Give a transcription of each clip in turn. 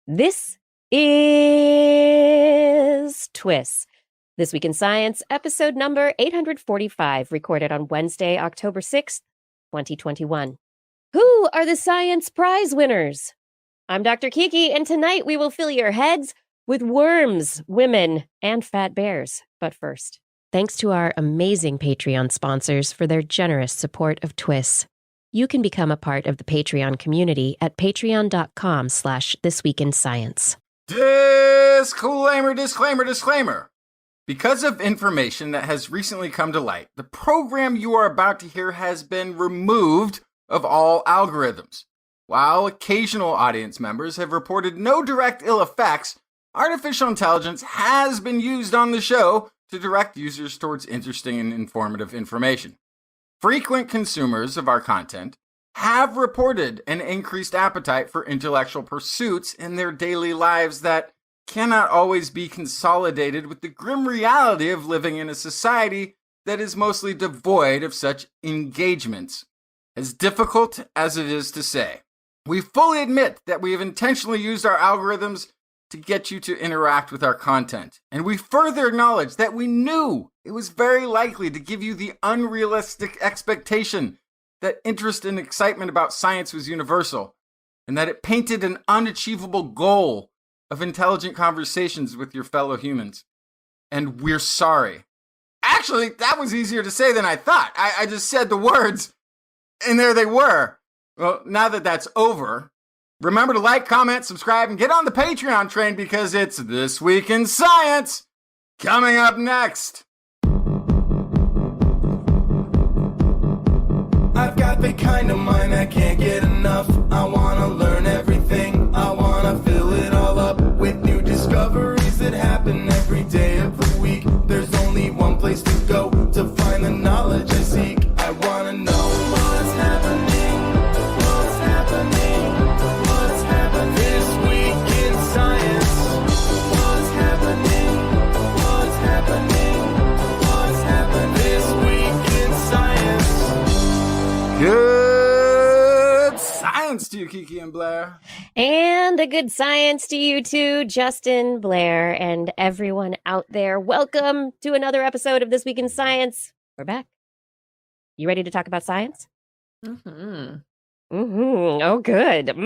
This is TWIS. This Week in Science, episode number 845, recorded on Wednesday, October 6th, 2021. Who are the science prize winners? I'm Dr. Kiki, and tonight we will fill your heads with worms, women, and fat bears. But first, thanks to our amazing Patreon sponsors for their generous support of TWIS. You can become a part of the Patreon community at patreon.com/thisweekinscience. Disclaimer. Because of information that has recently come to light, the program you are about to hear has been removed of all algorithms. While occasional audience members have reported no direct ill effects, artificial intelligence has been used on the show to direct users towards interesting and informative information. Frequent consumers of our content have reported an increased appetite for intellectual pursuits in their daily lives that cannot always be consolidated with the grim reality of living in a society that is mostly devoid of such engagements. As difficult as it is to say, we fully admit that we have intentionally used our algorithms to get you to interact with our content. And we further acknowledge that we knew it was very likely to give you the unrealistic expectation that interest and excitement about science was universal, and that it painted an unachievable goal of intelligent conversations with your fellow humans. And we're sorry. Actually, that was easier to say than I thought. I just said the words, and there they were. Well, now that that's over, remember to like, comment, subscribe, and get on the Patreon train because it's This Week in Science coming up next. I've got the kind of mind I can't get enough. I want to learn everything. I want to fill it all up with new discoveries that happen every day of the week. There's only one place to go to find the knowledge I seek. I want to know what's happening. What's happening? What's happening this week in science? What's happening? What's happening? What's happening this week in science? Good science to you, Kiki and Blair. And a good science to you too, Justin, Blair, and everyone out there. Welcome to another episode of This Week in Science. We're back. You ready to talk about science? Mm-hmm. Oh, good.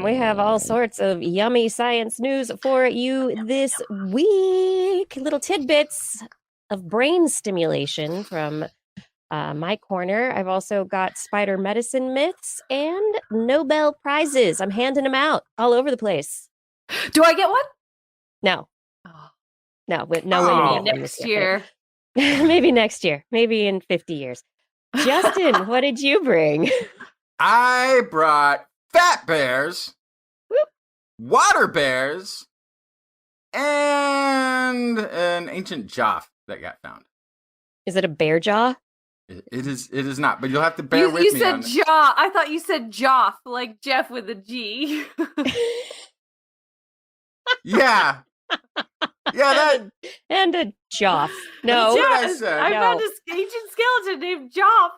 We have all sorts of yummy science news for you this week. Little tidbits of brain stimulation from my corner. I've also got spider medicine myths and Nobel prizes. I'm handing them out all over the place. Do I get one? No. Oh. No women Oh. get one Next this year. Maybe next year. Maybe in 50 years. Justin, what did you bring? I brought fat bears, Whoop. water bears, and an ancient joff that got found. Is it a bear jaw? It is not, but you'll have to bear with You me said on it. jaw. I thought you said Joff, like Jeff with a G. Yeah. Yeah, that And a joff. No. That's what I Yes, said. I No. found this ancient skeleton named Joff.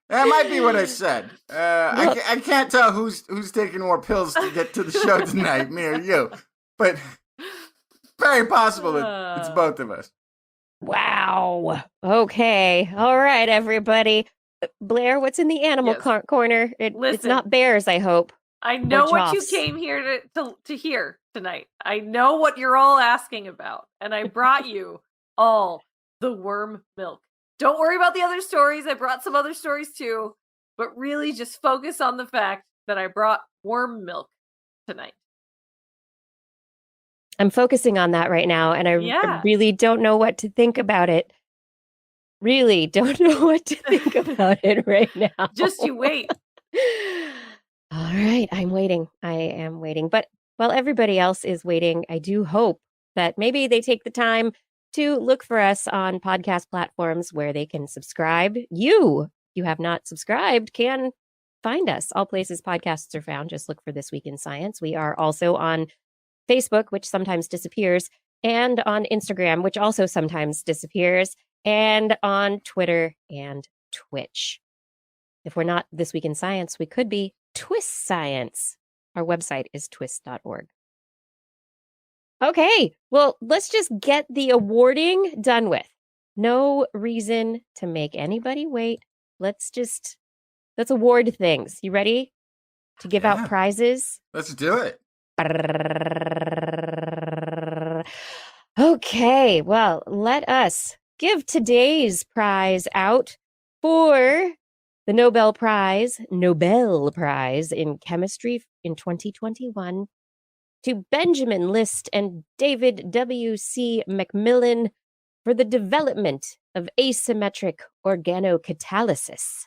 that might be what I said. I can't tell who's taking more pills to get to the show tonight, me or you. But very possible that it's both of us. Wow. Okay. All right, everybody. Blair, what's in the animal Yes. corner? It's Listen. not bears, I hope. I know what you Joffs. came here to hear tonight. I know what you're all asking about. And I brought you all the worm milk. Don't worry about the other stories. I brought some other stories too. But really just focus on the fact that I brought worm milk tonight. I'm focusing on that right now, and I Yeah. really don't know what to think about it. Really don't know what to think about it right now. Just you wait. All right, I'm waiting. I am waiting. But while everybody else is waiting, I do hope that maybe they take the time to look for us on podcast platforms where they can subscribe. You have not subscribed, can find us. All places podcasts are found. Just look for This Week in Science. We are also on Facebook, which sometimes disappears, and on Instagram, which also sometimes disappears, and on Twitter and Twitch. If we're not This Week in Science, we could be TWIS Science. Our website is twis.org. Okay, well, let's just get the awarding done with. No reason to make anybody wait. Let's award things. You ready to give out prizes? Let's do it. Okay, well, let us give today's prize out for the Nobel Prize in Chemistry in 2021 to Benjamin List and David W.C. McMillan for the development of asymmetric organocatalysis.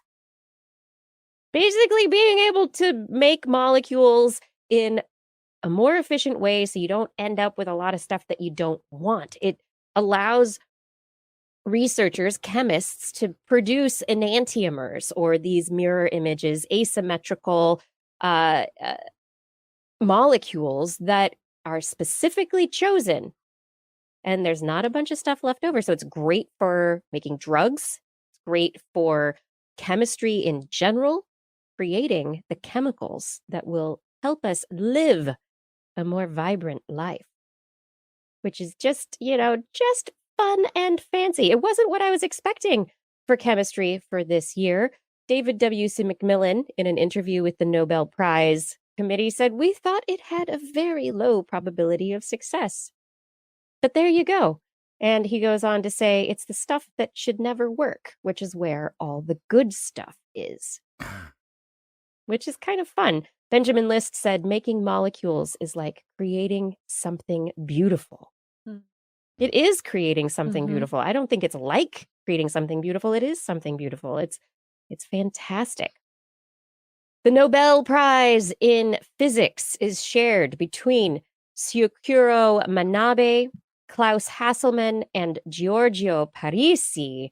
Basically, being able to make molecules in a more efficient way so you don't end up with a lot of stuff that you don't want. It allows researchers, chemists, to produce enantiomers, or these mirror images, asymmetrical molecules that are specifically chosen. And there's not a bunch of stuff left over. So it's great for making drugs. It's great for chemistry in general, creating the chemicals that will help us live a more vibrant life, which is just fun and fancy. It wasn't what I was expecting for chemistry for this year. David W.C. McMillan, in an interview with the Nobel Prize Committee, said, "We thought it had a very low probability of success." But there you go. And he goes on to say, it's the stuff that should never work, which is where all the good stuff is, which is kind of fun. Benjamin List said, making molecules is like creating something beautiful. It is creating something beautiful. I don't think it's like creating something beautiful. It is something beautiful. It's fantastic. The Nobel Prize in Physics is shared between Syukuro Manabe, Klaus Hasselmann, and Giorgio Parisi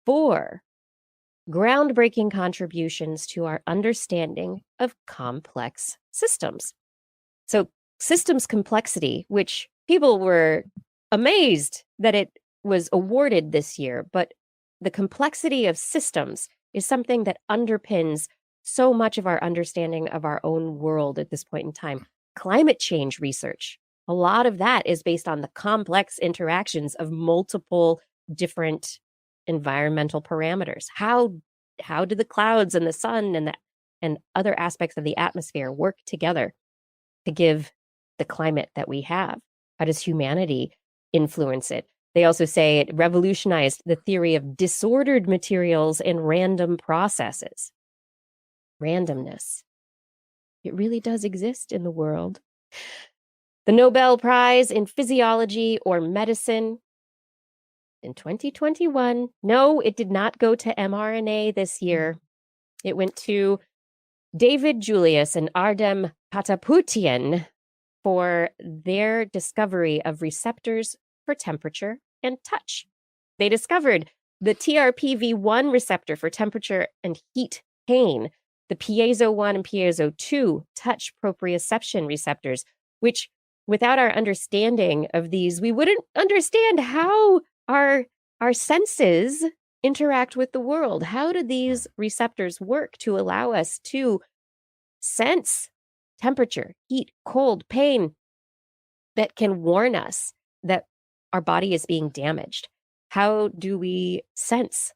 for groundbreaking contributions to our understanding of complex systems. So systems complexity, which people were amazed that it was awarded this year, but the complexity of systems is something that underpins so much of our understanding of our own world at this point in time. Climate change research, a lot of that is based on the complex interactions of multiple different environmental parameters. How do the clouds and the sun and other aspects of the atmosphere work together to give the climate that we have? How does humanity influence it? They also say it revolutionized the theory of disordered materials and random processes. Randomness. It really does exist in the world. The Nobel Prize in Physiology or Medicine in 2021. No, it did not go to mRNA this year. It went to David Julius and Ardem Pataputian for their discovery of receptors for temperature and touch. They discovered the TRPV1 receptor for temperature and heat pain, the piezo1 and piezo2 touch proprioception receptors, which without our understanding of these, we wouldn't understand how our senses interact with the world. How do these receptors work to allow us to sense temperature, heat, cold, pain that can warn us that our body is being damaged? How do we sense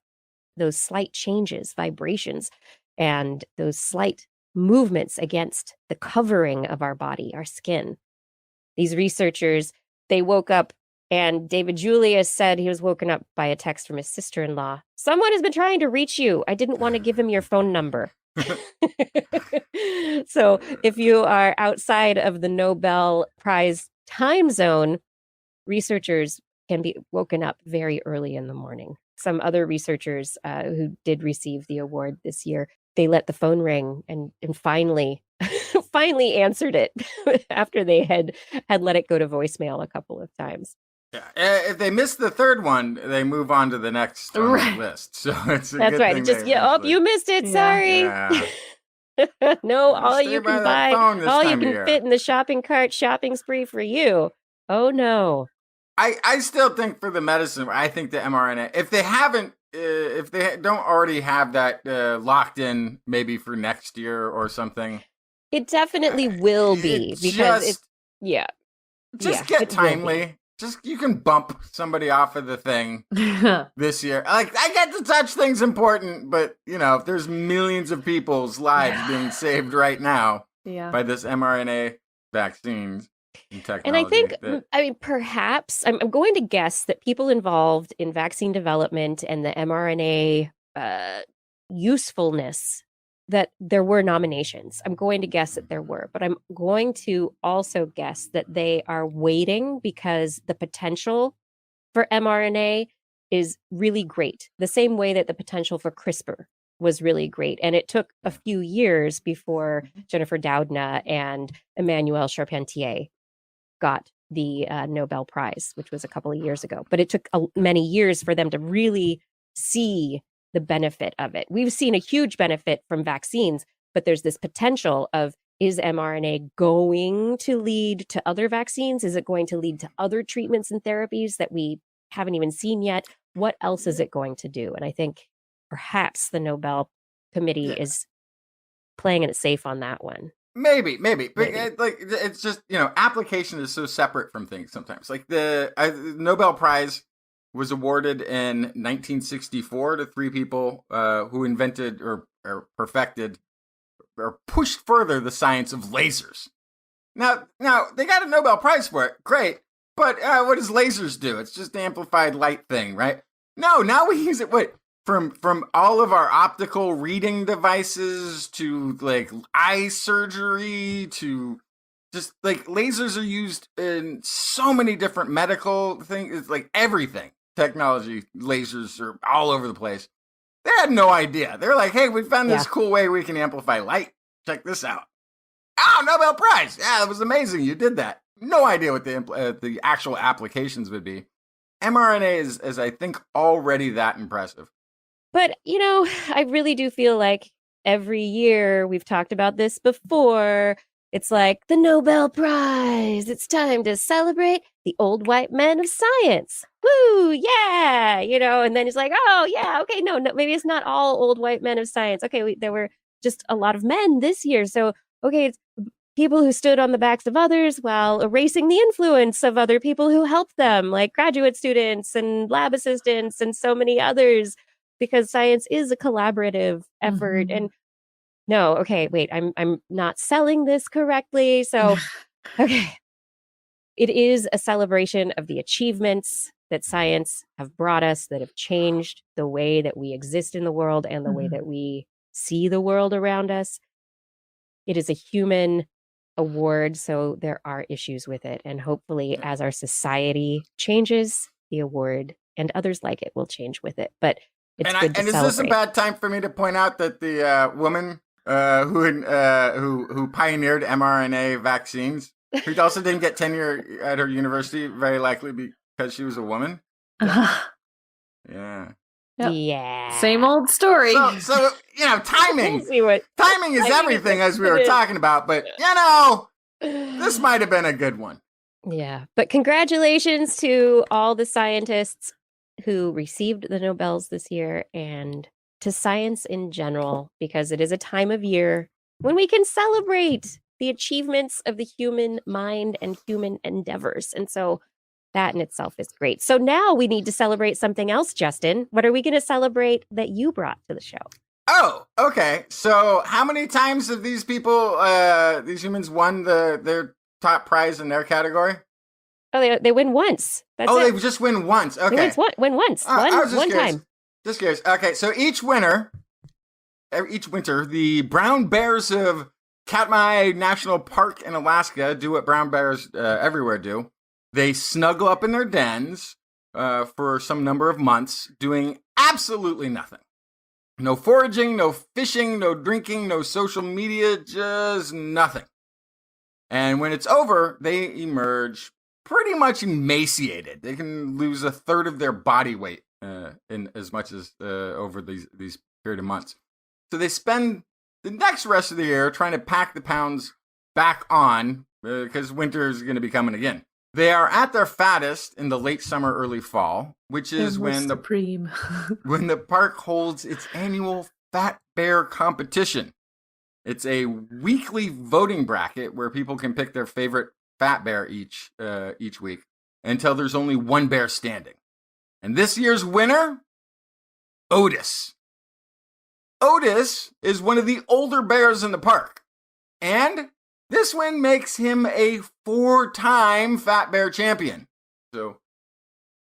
those slight changes, vibrations, and those slight movements against the covering of our body, our skin? These researchers, they woke up, and David Julius said he was woken up by a text from his sister-in-law. "Someone has been trying to reach you. I didn't want to give him your phone number." So if you are outside of the Nobel Prize time zone, researchers can be woken up very early in the morning. Some other researchers who did receive the award this year, they let the phone ring and finally answered it after they had let it go to voicemail a couple of times. Yeah, if they miss the third one, they move on to the next on the list. So it's That's right. Thing Just you missed it. Sorry. Yeah. No, all you can buy, all you can year. fit in the shopping cart, shopping spree for you. Oh no. I still think for the medicine, I think the mRNA, if they haven't if they don't already have that locked in, maybe for next year or something. It definitely will be because it's yeah. Just Yeah, get it will be. timely. Just you can bump somebody off of the thing this year. Like I get to touch things important, but if there's millions of people's lives being saved right now by this mRNA vaccine technology. And I think, perhaps I'm going to guess that people involved in vaccine development and the mRNA usefulness, that there were nominations. I'm going to guess that there were, but I'm going to also guess that they are waiting because the potential for mRNA is really great, the same way that the potential for CRISPR was really great. And it took a few years before Jennifer Doudna and Emmanuel Charpentier got the Nobel Prize, which was a couple of years ago. But it took many years for them to really see the benefit of it. We've seen a huge benefit from vaccines, but there's this potential of, is mRNA going to lead to other vaccines? Is it going to lead to other treatments and therapies that we haven't even seen yet? What else is it going to do? And I think perhaps the Nobel Committee is playing it safe on that one. Maybe. But it's just, application is so separate from things sometimes. Like the Nobel Prize was awarded in 1964 to three people who invented or perfected or pushed further the science of lasers. Now they got a Nobel Prize for it. Great. But what does lasers do? It's just an amplified light thing, right? No, now we use it. From all of our optical reading devices to like eye surgery to just like lasers are used in so many different medical things. It's like everything. Technology, lasers are all over the place. They had no idea. They're like, hey, we found this cool way we can amplify light. Check this out. Oh, Nobel Prize. Yeah, that was amazing. You did that. No idea what the actual applications would be. mRNA is I think, already that impressive. But, I really do feel like every year, we've talked about this before, it's like the Nobel Prize. It's time to celebrate the old white men of science. Woo, yeah, and then it's like, oh, yeah, okay, no, maybe it's not all old white men of science. Okay, there were just a lot of men this year. So, okay, it's people who stood on the backs of others while erasing the influence of other people who helped them, like graduate students and lab assistants and so many others, because science is a collaborative effort. Mm-hmm. And no, okay, wait, I'm not selling this correctly. So, okay. It is a celebration of the achievements that science have brought us, that have changed the way that we exist in the world and the way that we see the world around us. It is a human award, so there are issues with it. And hopefully, as our society changes, the award and others like it will change with it. But it's good to celebrate. Is this a bad time for me to point out that the woman who pioneered mRNA vaccines, who also didn't get tenure at her university, very likely because she was a woman? Yeah. Yep. Yeah. Same old story. So timing. Timing is everything, as we were talking about. But this might have been a good one. Yeah. But congratulations to all the scientists who received the Nobels this year, and to science in general, because it is a time of year when we can celebrate the achievements of the human mind and human endeavors. And so that in itself is great. So now we need to celebrate something else, Justin. What are we going to celebrate that you brought to the show? Oh, okay. So how many times have these people, these humans, won their top prize in their category? Oh, they win once. That's it. They just win once. Okay. They win once. One time. Just curious. Okay, so each winter, the brown bears of Katmai National Park in Alaska do what brown bears everywhere do. They snuggle up in their dens for some number of months, doing absolutely nothing. No foraging, no fishing, no drinking, no social media, just nothing. And when it's over, they emerge pretty much emaciated. They can lose a third of their body weight in as much as over these period of months. So they spend the next rest of the year trying to pack the pounds back on because winter is going to be coming again. They are at their fattest in the late summer, early fall, which is when supreme. when the park holds its annual Fat Bear competition. It's a weekly voting bracket where people can pick their favorite fat bear each week until there's only one bear standing. And this year's winner, Otis. Otis is one of the older bears in the park, and this win makes him a 4-time Fat Bear champion. So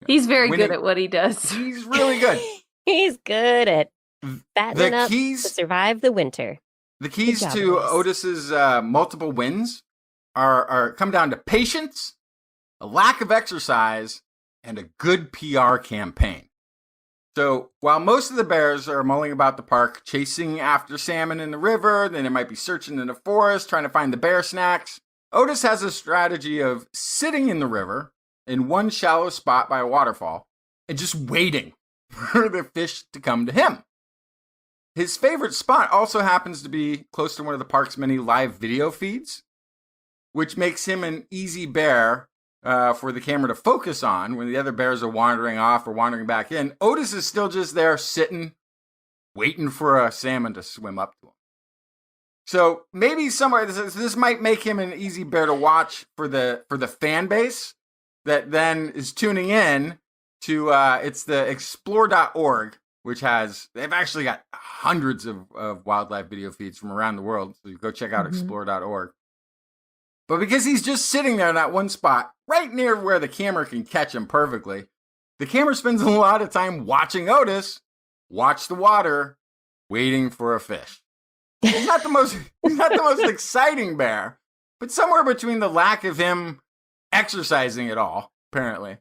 he's very good at what he does. He's really good. He's good at fattening up to survive the winter. The keys to Otis's multiple wins are come down to patience, a lack of exercise, and a good PR campaign. So while most of the bears are mulling about the park, chasing after salmon in the river, then they might be searching in the forest, trying to find the bear snacks, Otis has a strategy of sitting in the river in one shallow spot by a waterfall and just waiting for the fish to come to him. His favorite spot also happens to be close to one of the park's many live video feeds, which makes him an easy bear for the camera to focus on when the other bears are wandering off or wandering back in. Otis is still just there sitting, waiting for a salmon to swim up to him. So maybe somewhere this might make him an easy bear to watch for the fan base that then is tuning in to it's the explore.org, which they've actually got hundreds of wildlife video feeds from around the world. So you go check out explore.org. But because he's just sitting there in that one spot, right near where the camera can catch him perfectly, the camera spends a lot of time watching Otis watch the water, waiting for a fish. He's not the most exciting bear, but somewhere between the lack of him exercising at all, apparently,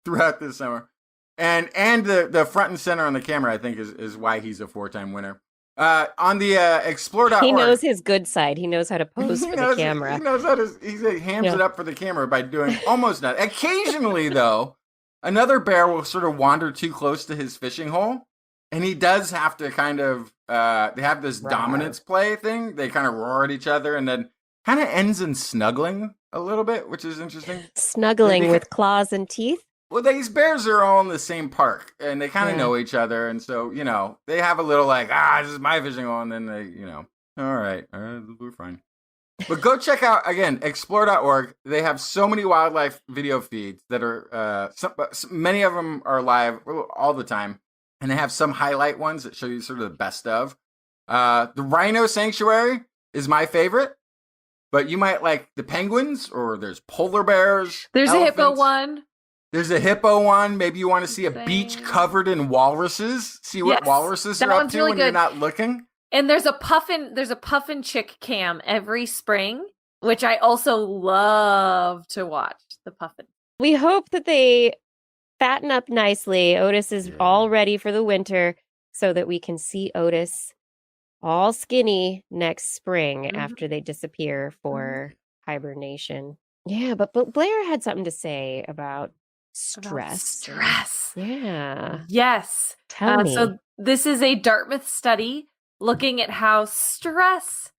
throughout this summer, and the front and center on the camera, I think is why he's a 4-time winner. On the explore.org. He knows his good side. He knows how to pose for the camera. He knows how to, he hams it up for the camera by doing almost nothing. Occasionally, though, another bear will sort of wander too close to his fishing hole, and he does have to kind of, they have this dominance play thing. They kind of roar at each other, and then kind of ends in snuggling a little bit, which is interesting. Snuggling with claws and teeth? Well, these bears are all in the same park, and they kind of know each other, and so, they have a little like, this is my fishing hole, and then they, all right, we're fine. But go check out, again, explore.org. They have so many wildlife video feeds that are, many of them are live all the time, and they have some highlight ones that show you sort of the best of. The rhino sanctuary is my favorite, but you might like the penguins, or there's polar bears. There's elephants. a hippo one. There's a hippo one. Maybe you want to see a beach covered in walruses. See what walruses are up to really when you're not looking. And there's a puffin chick cam every spring, which I also love to watch. The puffin. We hope that they fatten up nicely. Otis is all ready for the winter so that we can see Otis all skinny next spring after they disappear for hibernation. Yeah, but Blair had something to say about stress. Yeah. Yes. Tell me. So this is a Dartmouth study looking at how stress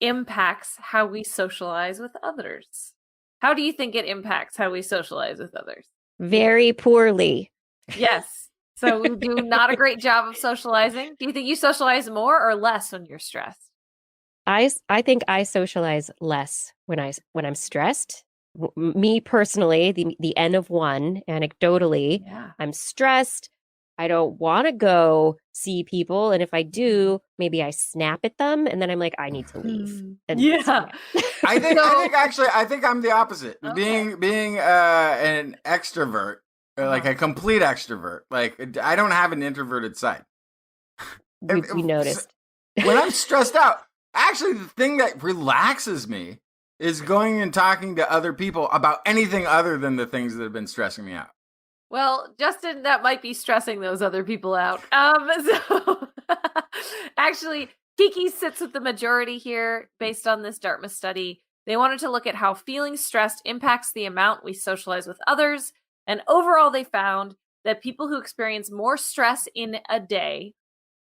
impacts how we socialize with others. How do you think it impacts how we socialize with others? Very poorly. Yes. So we do not a great job of socializing. Do you think you socialize more or less when you're stressed? I think I socialize less when I'm stressed. Me personally, the N of 1, anecdotally, I'm stressed. I don't want to go see people, and if I do, maybe I snap at them, and then I'm like, I need to leave. And I think I'm the opposite. Okay. Being an extrovert, like a complete extrovert. Like I don't have an introverted side. We noticed. When I'm stressed out, actually, the thing that relaxes me is going and talking to other people about anything other than the things that have been stressing me out. Well, Justin, that might be stressing those other people out. So actually, Kiki sits with the majority here based on this Dartmouth study. They wanted to look at how feeling stressed impacts the amount we socialize with others. And overall, they found that people who experience more stress in a day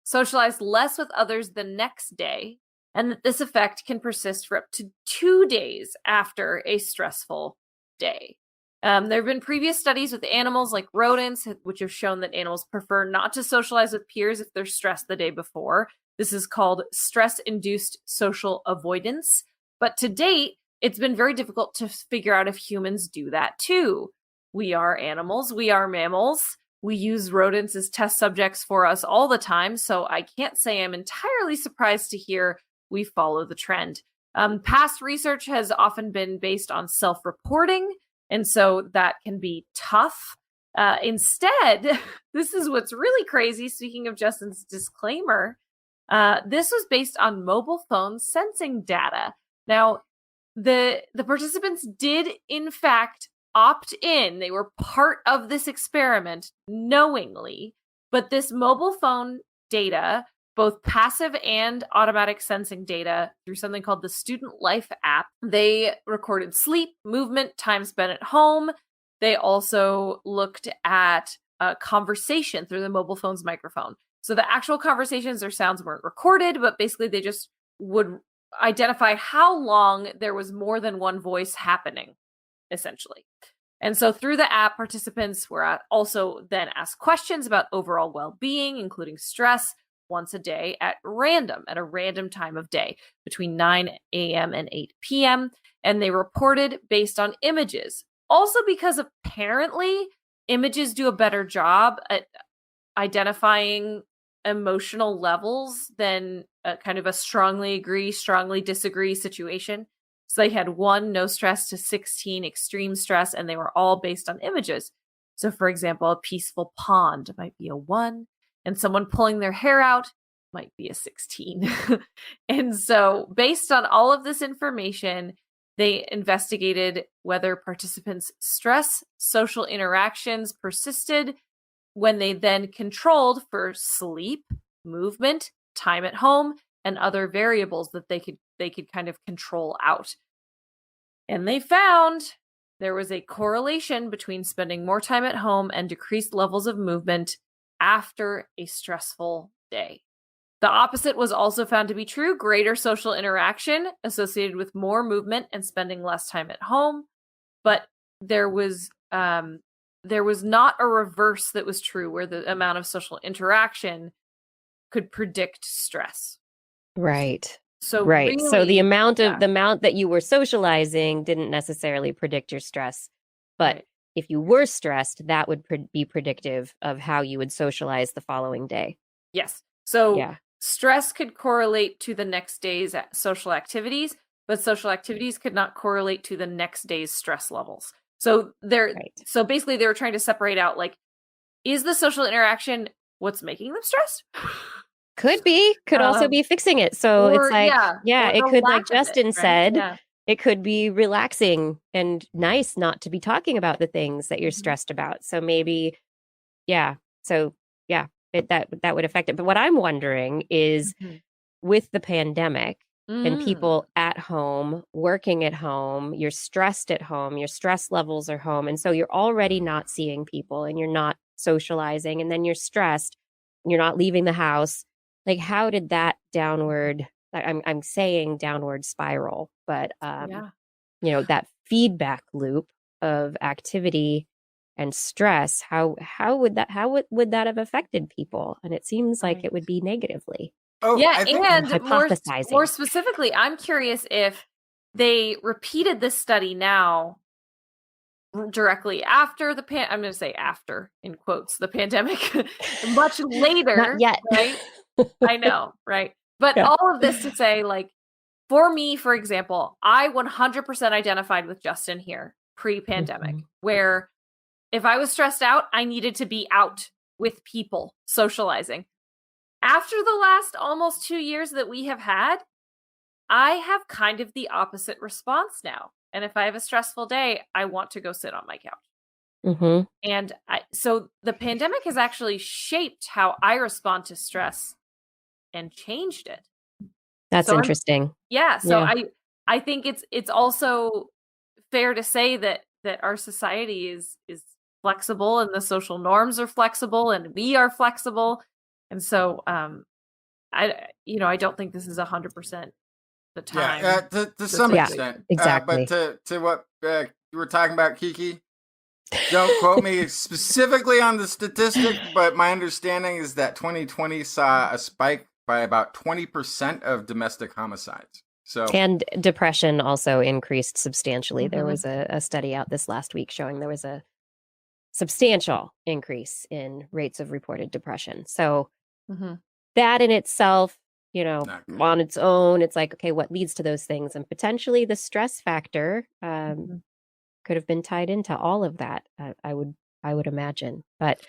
socialize less with others the next day, and that this effect can persist for up to 2 days after a stressful day. There have been previous studies with animals like rodents, which have shown that animals prefer not to socialize with peers if they're stressed the day before. This is called stress-induced social avoidance. But to date, it's been very difficult to figure out if humans do that too. We are animals. We are mammals. We use rodents as test subjects for us all the time. So I can't say I'm entirely surprised to hear we follow the trend. Past research has often been based on self-reporting, and so that can be tough. Instead, this is what's really crazy. Speaking of Justin's disclaimer, this was based on mobile phone sensing data. Now, the participants did, in fact, opt in. They were part of this experiment knowingly, but this mobile phone data, both passive and automatic sensing data through something called the Student Life app, they recorded sleep, movement, time spent at home. They also looked at conversation through the mobile phone's microphone. So the actual conversations or sounds weren't recorded, but basically they just would identify how long there was more than one voice happening, essentially. And so through the app, participants were also then asked questions about overall well-being, including stress, once a day at a random time of day between 9 a.m. and 8 p.m. And they reported based on images. Also because apparently images do a better job at identifying emotional levels than a kind of a strongly agree, strongly disagree situation. So they had 1, no stress, to 16, extreme stress, and they were all based on images. So for example, a peaceful pond might be a 1, and someone pulling their hair out might be a 16. And so based on all of this information, they investigated whether participants' stress, social interactions persisted when they then controlled for sleep, movement, time at home, and other variables that they could kind of control out. And they found there was a correlation between spending more time at home and decreased levels of movement after a stressful day. The opposite was also found to be true: greater social interaction associated with more movement and spending less time at home. But there was not a reverse that was true, where the amount of social interaction could predict stress. Right. So right. really, so the amount that you were socializing didn't necessarily predict your stress, but Right. if you were stressed, that would be predictive of how you would socialize the following day. Yes. So Yeah. stress could correlate to the next day's social activities, but social activities could not correlate to the next day's stress levels. So so basically they were trying to separate out, like, is the social interaction what's making them stressed? Could also be fixing it. So or, it's like, it could, like Justin said, Yeah. it could be relaxing and nice not to be talking about the things that you're stressed about. So maybe, that would affect it. But what I'm wondering is, with the pandemic and people at home, working at home, you're stressed at home, your stress levels are home. And so you're already not seeing people and you're not socializing, and then you're stressed and you're not leaving the house. Like, how did that downward, I'm saying downward spiral, but, that feedback loop of activity and stress, how would that have affected people? And it seems like it would be negatively. Oh, yeah, I think and hypothesizing. more specifically, I'm curious if they repeated this study now directly after I'm going to say after, in quotes, the pandemic, much later. Not yet. Right? I know, right? But all of this to say, like, for me, for example, I 100% identified with Justin here pre-pandemic, where if I was stressed out, I needed to be out with people, socializing. After the last almost 2 years that we have had, I have kind of the opposite response now. And if I have a stressful day, I want to go sit on my couch. And so the pandemic has actually shaped how I respond to stress and changed it. That's interesting. I think it's also fair to say that our society is flexible, and the social norms are flexible, and we are flexible. And so I don't think this is 100% the time. To some extent. Exactly. But to what you were talking about, Kiki, Don't quote me specifically on the statistic, but my understanding is that 2020 saw a spike by about 20% of domestic homicides. So, And depression also increased substantially. There was a study out this last week showing there was a substantial increase in rates of reported depression. So that in itself, on its own, it's like, okay, what leads to those things? And potentially the stress factor could have been tied into all of that. I would imagine, but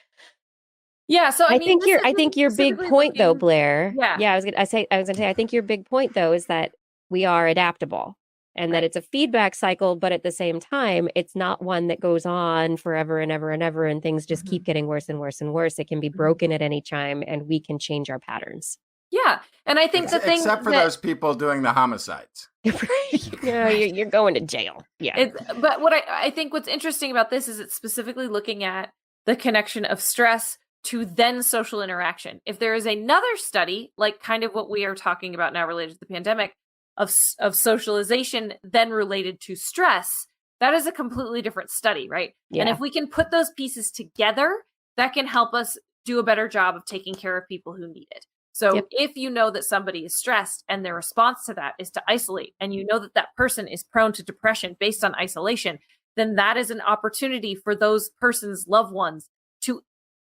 yeah. So I think your big point though, Blair. Yeah. I was gonna say I think your big point though is that we are adaptable and that it's a feedback cycle, but at the same time, it's not one that goes on forever and ever and ever, and things just keep getting worse and worse and worse. It can be broken at any time, and we can change our patterns. Yeah, and I think the thing, except for those people doing the homicides, you're going to jail. Yeah, but what I think what's interesting about this is it's specifically looking at the connection of stress to then social interaction. If there is another study, like kind of what we are talking about now related to the pandemic, of socialization then related to stress, that is a completely different study, right? Yeah. And if we can put those pieces together, that can help us do a better job of taking care of people who need it. So if you know that somebody is stressed and their response to that is to isolate, and you know that that person is prone to depression based on isolation, then that is an opportunity for those person's loved ones to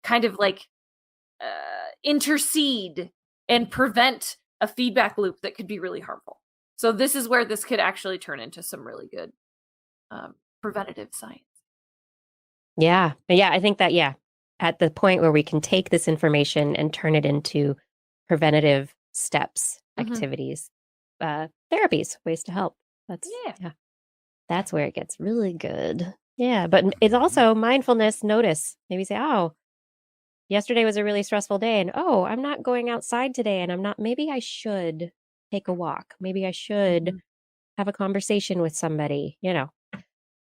kind of like intercede and prevent a feedback loop that could be really harmful. So this is where this could actually turn into some really good preventative science. Yeah. I think that, at the point where we can take this information and turn it into preventative steps, activities, therapies, ways to help. That's where it gets really good. Yeah. But it's also mindfulness, notice. Maybe say, oh, yesterday was a really stressful day, and I'm not going outside today, and maybe I should take a walk. Maybe I should have a conversation with somebody,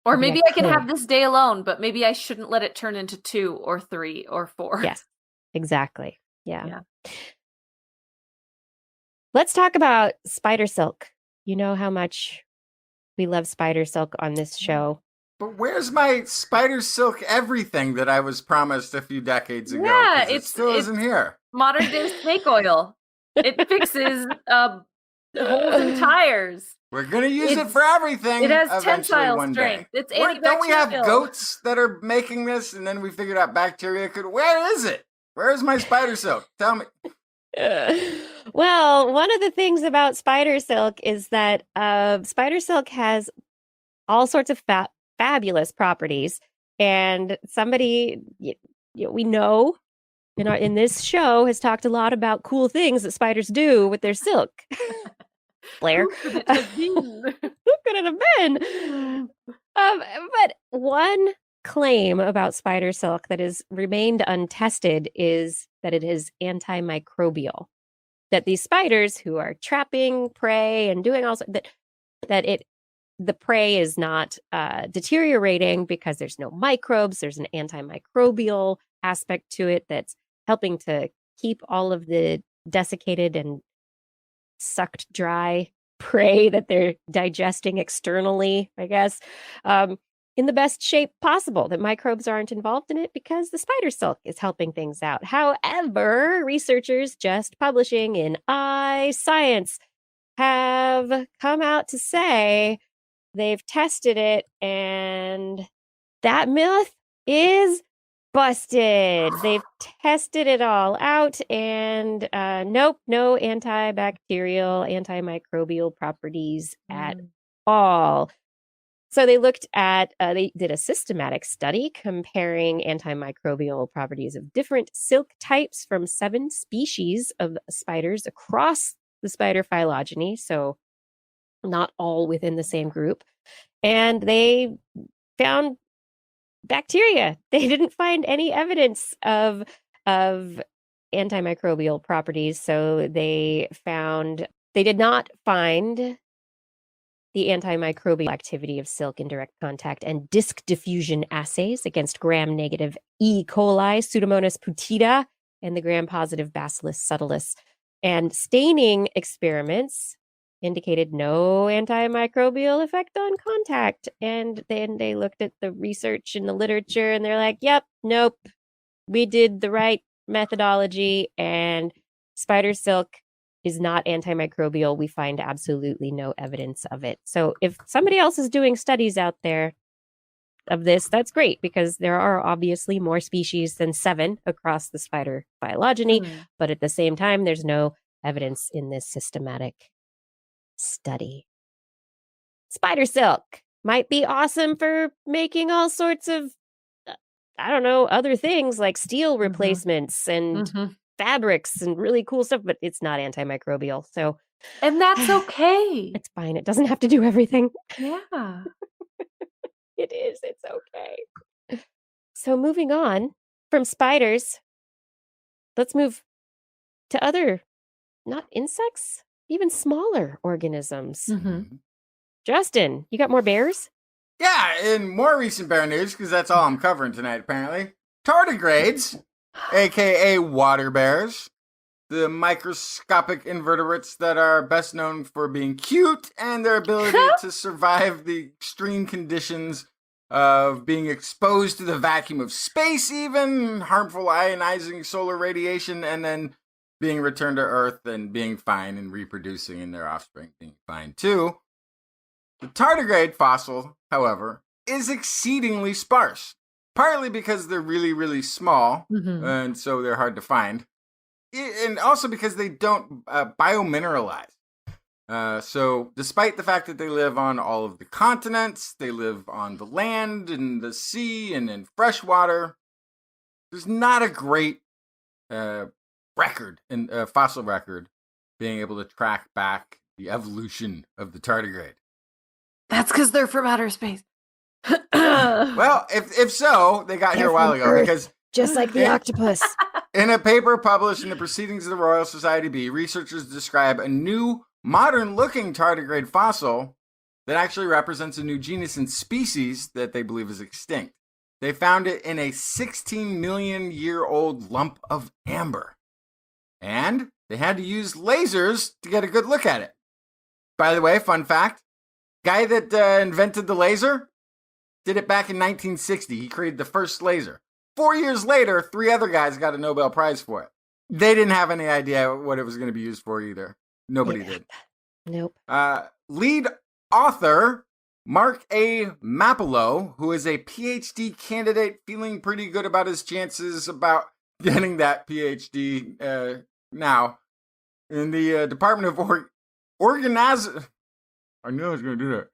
Or maybe I can have this day alone, but maybe I shouldn't let it turn into 2 or 3 or 4. Yes, exactly. Yeah. Let's talk about spider silk. You know how much we love spider silk on this show. But where's my spider silk everything that I was promised a few decades ago? Yeah, it still isn't here. Modern day snake oil. It fixes holes in tires. We're going to use it for everything. It has tensile strength. Day. It's antibacterial. Don't we have goats that are making this, and then we figured out bacteria could... Where is it? Where is my spider silk? Tell me. Well, one of the things about spider silk is that spider silk has all sorts of fabulous properties, and somebody we know in this show has talked a lot about cool things that spiders do with their silk. Blair, who could it have been? But one claim about spider silk that has remained untested is that it is antimicrobial. That these spiders who are trapping prey and doing all the prey is not deteriorating because there's no microbes. There's an antimicrobial aspect to it that's helping to keep all of the desiccated and sucked dry prey that they're digesting externally, I guess, in the best shape possible, that microbes aren't involved in it because the spider silk is helping things out. However, researchers just publishing in iScience have come out to say they've tested it, and that myth is busted. They've tested it all out, and nope, no antibacterial, antimicrobial properties at all. So they looked at, they did a systematic study comparing antimicrobial properties of different silk types from 7 species of spiders across the spider phylogeny, so not all within the same group. And they found bacteria. They didn't find any evidence of antimicrobial properties. So they did not find the antimicrobial activity of silk in direct contact and disc diffusion assays against gram-negative E. coli, Pseudomonas putida, and the gram-positive Bacillus subtilis. And staining experiments indicated no antimicrobial effect on contact. And then they looked at the research in the literature and they're like, yep, nope, we did the right methodology and spider silk is not antimicrobial. We find absolutely no evidence of it. So if somebody else is doing studies out there of this, that's great because there are obviously more species than 7 across the spider phylogeny, but at the same time, there's no evidence in this systematic study. Spider silk might be awesome for making all sorts of, I don't know, other things like steel replacements and fabrics and really cool stuff, but it's not antimicrobial. So, and that's okay. It's fine. It doesn't have to do everything. Yeah. It is. It's okay. So moving on from spiders, let's move to other, not insects, even smaller organisms. Justin, you got more bears? Yeah, in more recent bear news, because that's all I'm covering tonight, apparently. Tardigrades, a.k.a. water bears, the microscopic invertebrates that are best known for being cute and their ability to survive the extreme conditions of being exposed to the vacuum of space, even harmful ionizing solar radiation, and then being returned to Earth and being fine and reproducing and their offspring being fine too. The tardigrade fossil, however, is exceedingly sparse, partly because they're really, really small, and so they're hard to find, and also because they don't biomineralize. So despite the fact that they live on all of the continents, they live on the land and the sea and in fresh water, there's not a great fossil record being able to track back the evolution of the tardigrade. That's because they're from outer space. Well, if so, they got here a while ago Earth, because just like the octopus. In a paper published in the Proceedings of the Royal Society B, researchers describe a new modern-looking tardigrade fossil that actually represents a new genus and species that they believe is extinct. They found it in a 16-million-year-old lump of amber. And they had to use lasers to get a good look at it. By the way, fun fact, guy that invented the laser did it back in 1960. He created the first laser. 4 years later, 3 other guys got a Nobel Prize for it. They didn't have any idea what it was going to be used for either. Nobody did. Nope. Lead author Mark A. Mapilo, who is a PhD candidate feeling pretty good about his chances about getting that PhD now, in the Department of I knew I was going to do that.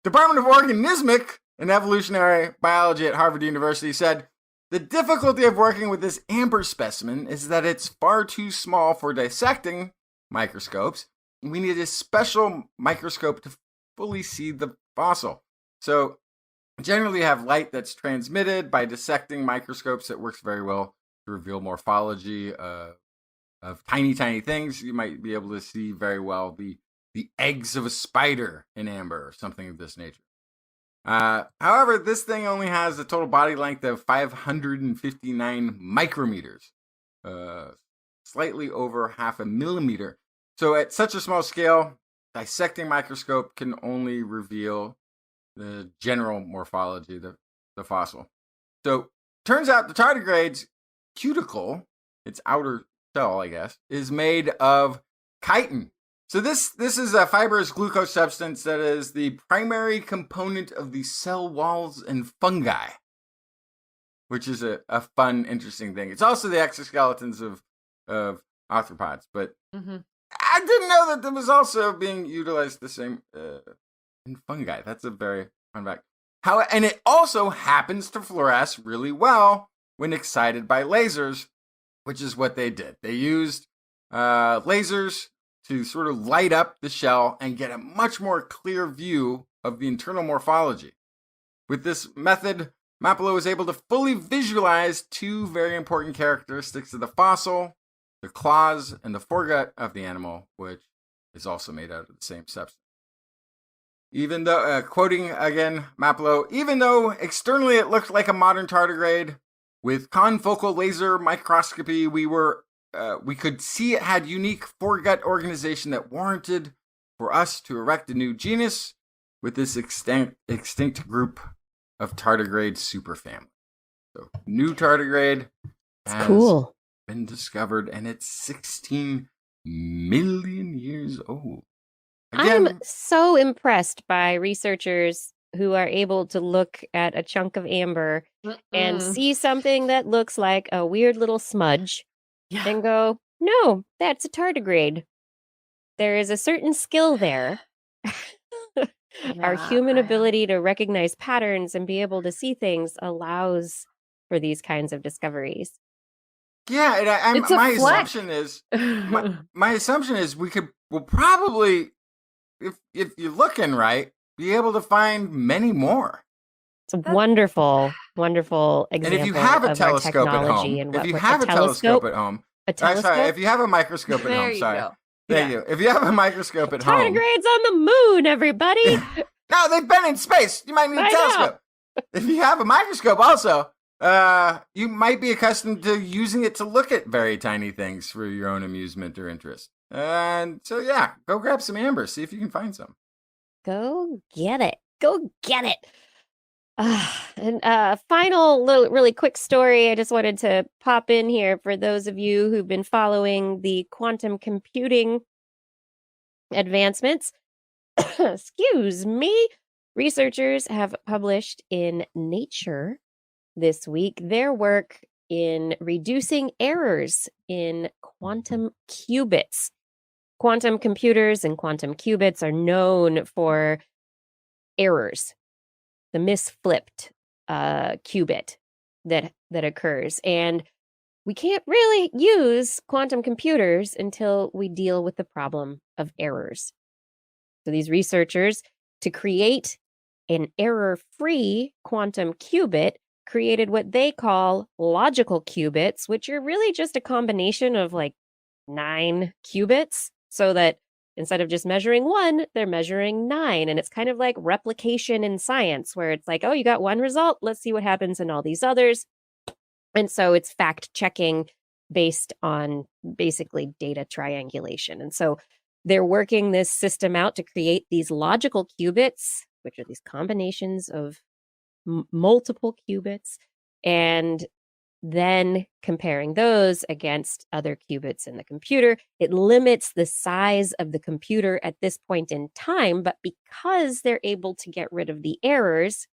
Department of Organismic and Evolutionary Biology at Harvard University said, the difficulty of working with this amber specimen is that it's far too small for dissecting microscopes. We need a special microscope to fully see the fossil. So generally you have light that's transmitted by dissecting microscopes that works very well to reveal morphology of tiny, tiny things. You might be able to see very well the eggs of a spider in amber or something of this nature. However, this thing only has a total body length of 559 micrometers, slightly over half a millimeter. So at such a small scale, dissecting microscope can only reveal the general morphology of the fossil. So turns out the tardigrade's cuticle, its outer shell, I guess, is made of chitin. So this is a fibrous glucose substance that is the primary component of the cell walls in fungi, which is a fun, interesting thing. It's also the exoskeletons of arthropods, but I didn't know that was also being utilized the same in fungi. That's a very fun fact. And it also happens to fluoresce really well when excited by lasers, which is what they did. They used lasers to sort of light up the shell and get a much more clear view of the internal morphology. With this method, Mapilo was able to fully visualize 2 very important characteristics of the fossil, the claws and the foregut of the animal, which is also made out of the same substance. Even though, quoting again Mapilo, even though externally it looked like a modern tardigrade, with confocal laser microscopy, we were we could see it had unique foregut organization that warranted for us to erect a new genus with this extinct group of tardigrade superfamily. So, new tardigrade has Cool. been discovered, and it's 16 million years old. Again, I'm so impressed by researchers who are able to look at a chunk of amber and see something that looks like a weird little smudge and go, no, that's a tardigrade. There is a certain skill there. Our human ability to recognize patterns and be able to see things allows for these kinds of discoveries. yeah, and It's a my fleck. assumption is my assumption is we'll probably, if you're looking right, be able to find many more. It's a wonderful, wonderful And example if you have a of our telescope at technology home, and if what you we're- have a telescope at home, a sorry, telescope, if you have a microscope at There home, you sorry, go. thank you. If you have a microscope at home, tardigrades on the moon, everybody. no, they've been in space. You might need a I know. telescope. If you have a microscope, also, you might be accustomed to using it to look at very tiny things for your own amusement or interest. And so, yeah, go grab some amber. See if you can find some. Go get it. Go get it. And final little really quick story I just wanted to pop in here for those of you who've been following the quantum computing advancements. Excuse me. Researchers have published in Nature this week their work in reducing errors in quantum qubits. Quantum computers and quantum qubits are known for errors, the misflipped qubit that occurs. And we can't really use quantum computers until we deal with the problem of errors. So these researchers, to create an error-free quantum qubit, created what they call logical qubits, which are really just a combination of like 9 qubits, so that instead of just measuring 1, they're measuring 9. And it's kind of like replication in science, where it's like, oh, you got one result, let's see what happens in all these others. And so it's fact-checking based on basically data triangulation. And so they're working this system out to create these logical qubits, which are these combinations of multiple qubits, and then comparing those against other qubits in the computer. It limits the size of the computer at this point in time, but because they're able to get rid of the errors,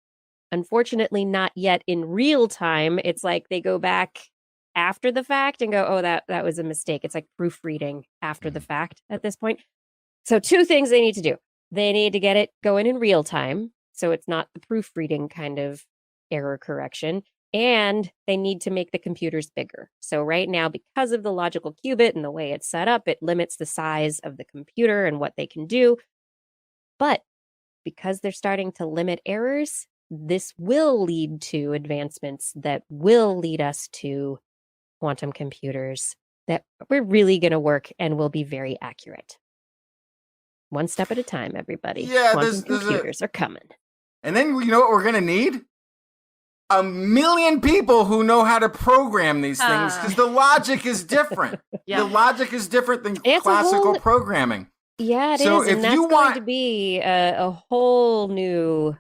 unfortunately not yet in real time, it's like they go back after the fact and go, oh, that was a mistake. It's like proofreading after the fact at this point. So 2 things they need to do. They need to get it going in real time, so it's not the proofreading kind of error correction. And they need to make the computers bigger. So right now, because of the logical qubit and the way it's set up, it limits the size of the computer and what they can do. But because they're starting to limit errors, this will lead to advancements that will lead us to quantum computers that we're really going to work and will be very accurate. One step at a time, everybody. Yeah, quantum computers are coming. And then you know what we're going to need? 1 million people who know how to program these things, because the logic is different. The logic is different than It's classical programming. Yeah, it So is. if And that's you going want- to be a whole new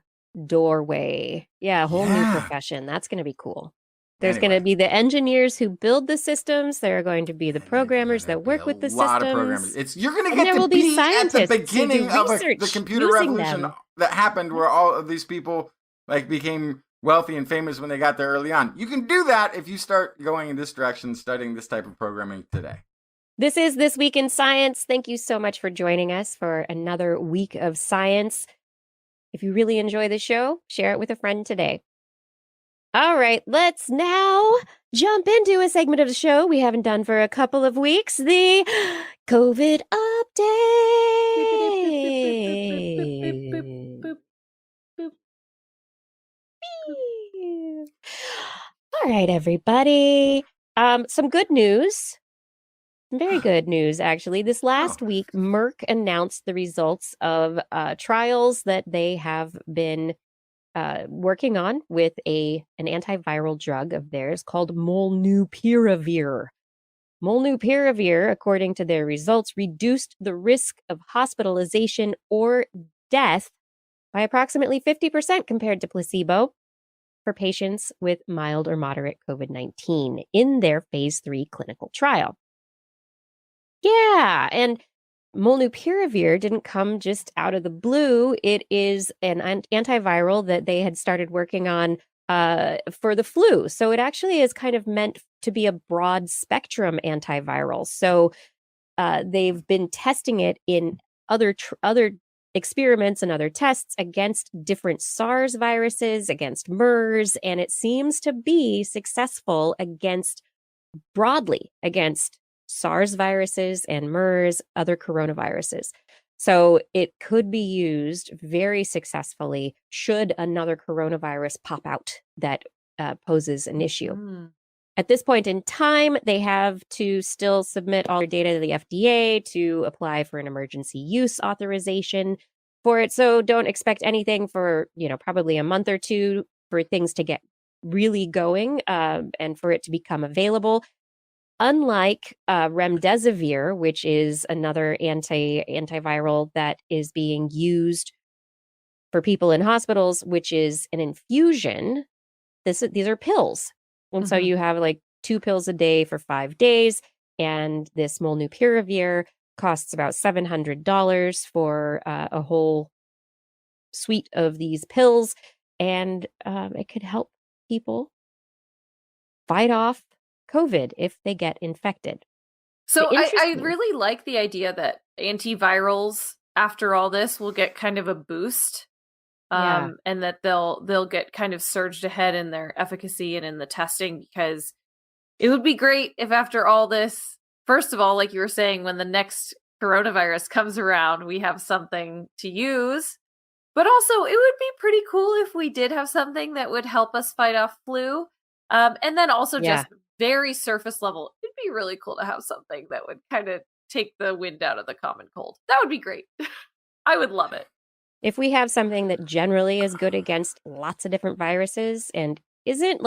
doorway. Yeah, a whole new Yeah. profession. That's going to be cool. There's going Anyway. to be the engineers who build the systems. There are going to be the programmers that work with the lot of programmers. systems. You're going to And get there to will be be at the scientists who do beginning of the research computer using revolution them. that happened, where all of these people like became wealthy and famous when they got there early on. You can do that if you start going in this direction, studying this type of programming today. This is This Week in Science. Thank you so much for joining us for another week of science. If you really enjoy the show, share it with a friend today. All right, let's now jump into a segment of the show we haven't done for a couple of weeks, the COVID update. All right, everybody. Some good news. Some very good news, actually. This last week, Merck announced the results of trials that they have been working on with an antiviral drug of theirs called molnupiravir. Molnupiravir, according to their results, reduced the risk of hospitalization or death by approximately 50% compared to placebo for patients with mild or moderate COVID-19 in their phase 3 clinical trial. Yeah, and Molnupiravir didn't come just out of the blue. It is an antiviral that they had started working on for the flu. So it actually is kind of meant to be a broad spectrum antiviral. So they've been testing it in other experiments and other tests against different SARS viruses, against MERS, and it seems to be successful broadly against SARS viruses and MERS, other coronaviruses. So it could be used very successfully should another coronavirus pop out that poses an issue. Mm. At this point in time, they have to still submit all their data to the FDA to apply for an emergency use authorization for it. So don't expect anything for, probably a month or two for things to get really going and for it to become available. Unlike remdesivir, which is another antiviral that is being used for people in hospitals, which is an infusion, these are pills. And so you have like 2 pills a day for 5 days. And this Molnupiravir costs about $700 for a whole suite of these pills. And it could help people fight off COVID if they get infected. So I really like the idea that antivirals after all this will get kind of a boost. And that they'll get kind of surged ahead in their efficacy and in the testing, because it would be great if after all this, first of all, like you were saying, when the next coronavirus comes around, we have something to use. But also, it would be pretty cool if we did have something that would help us fight off flu. And then also just very surface level, it'd be really cool to have something that would kind of take the wind out of the common cold. That would be great. I would love it. If we have something that generally is good against lots of different viruses and isn't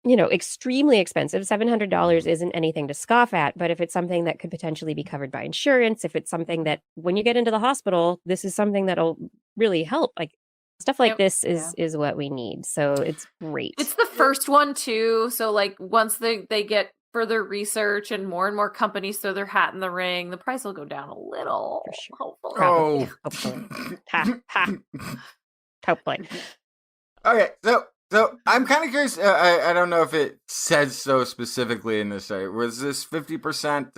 extremely expensive, $700 isn't anything to scoff at. But if it's something that could potentially be covered by insurance, if it's something that when you get into the hospital, this is something that'll really help. Like stuff like this is what we need. So it's great. It's the first one too. So like once they get further research and more companies throw their hat in the ring, the price will go down a little. For sure. Hopefully. Hopefully. Hopefully. Okay, so I'm kind of curious. I don't know if it says so specifically in this study. Was this 50%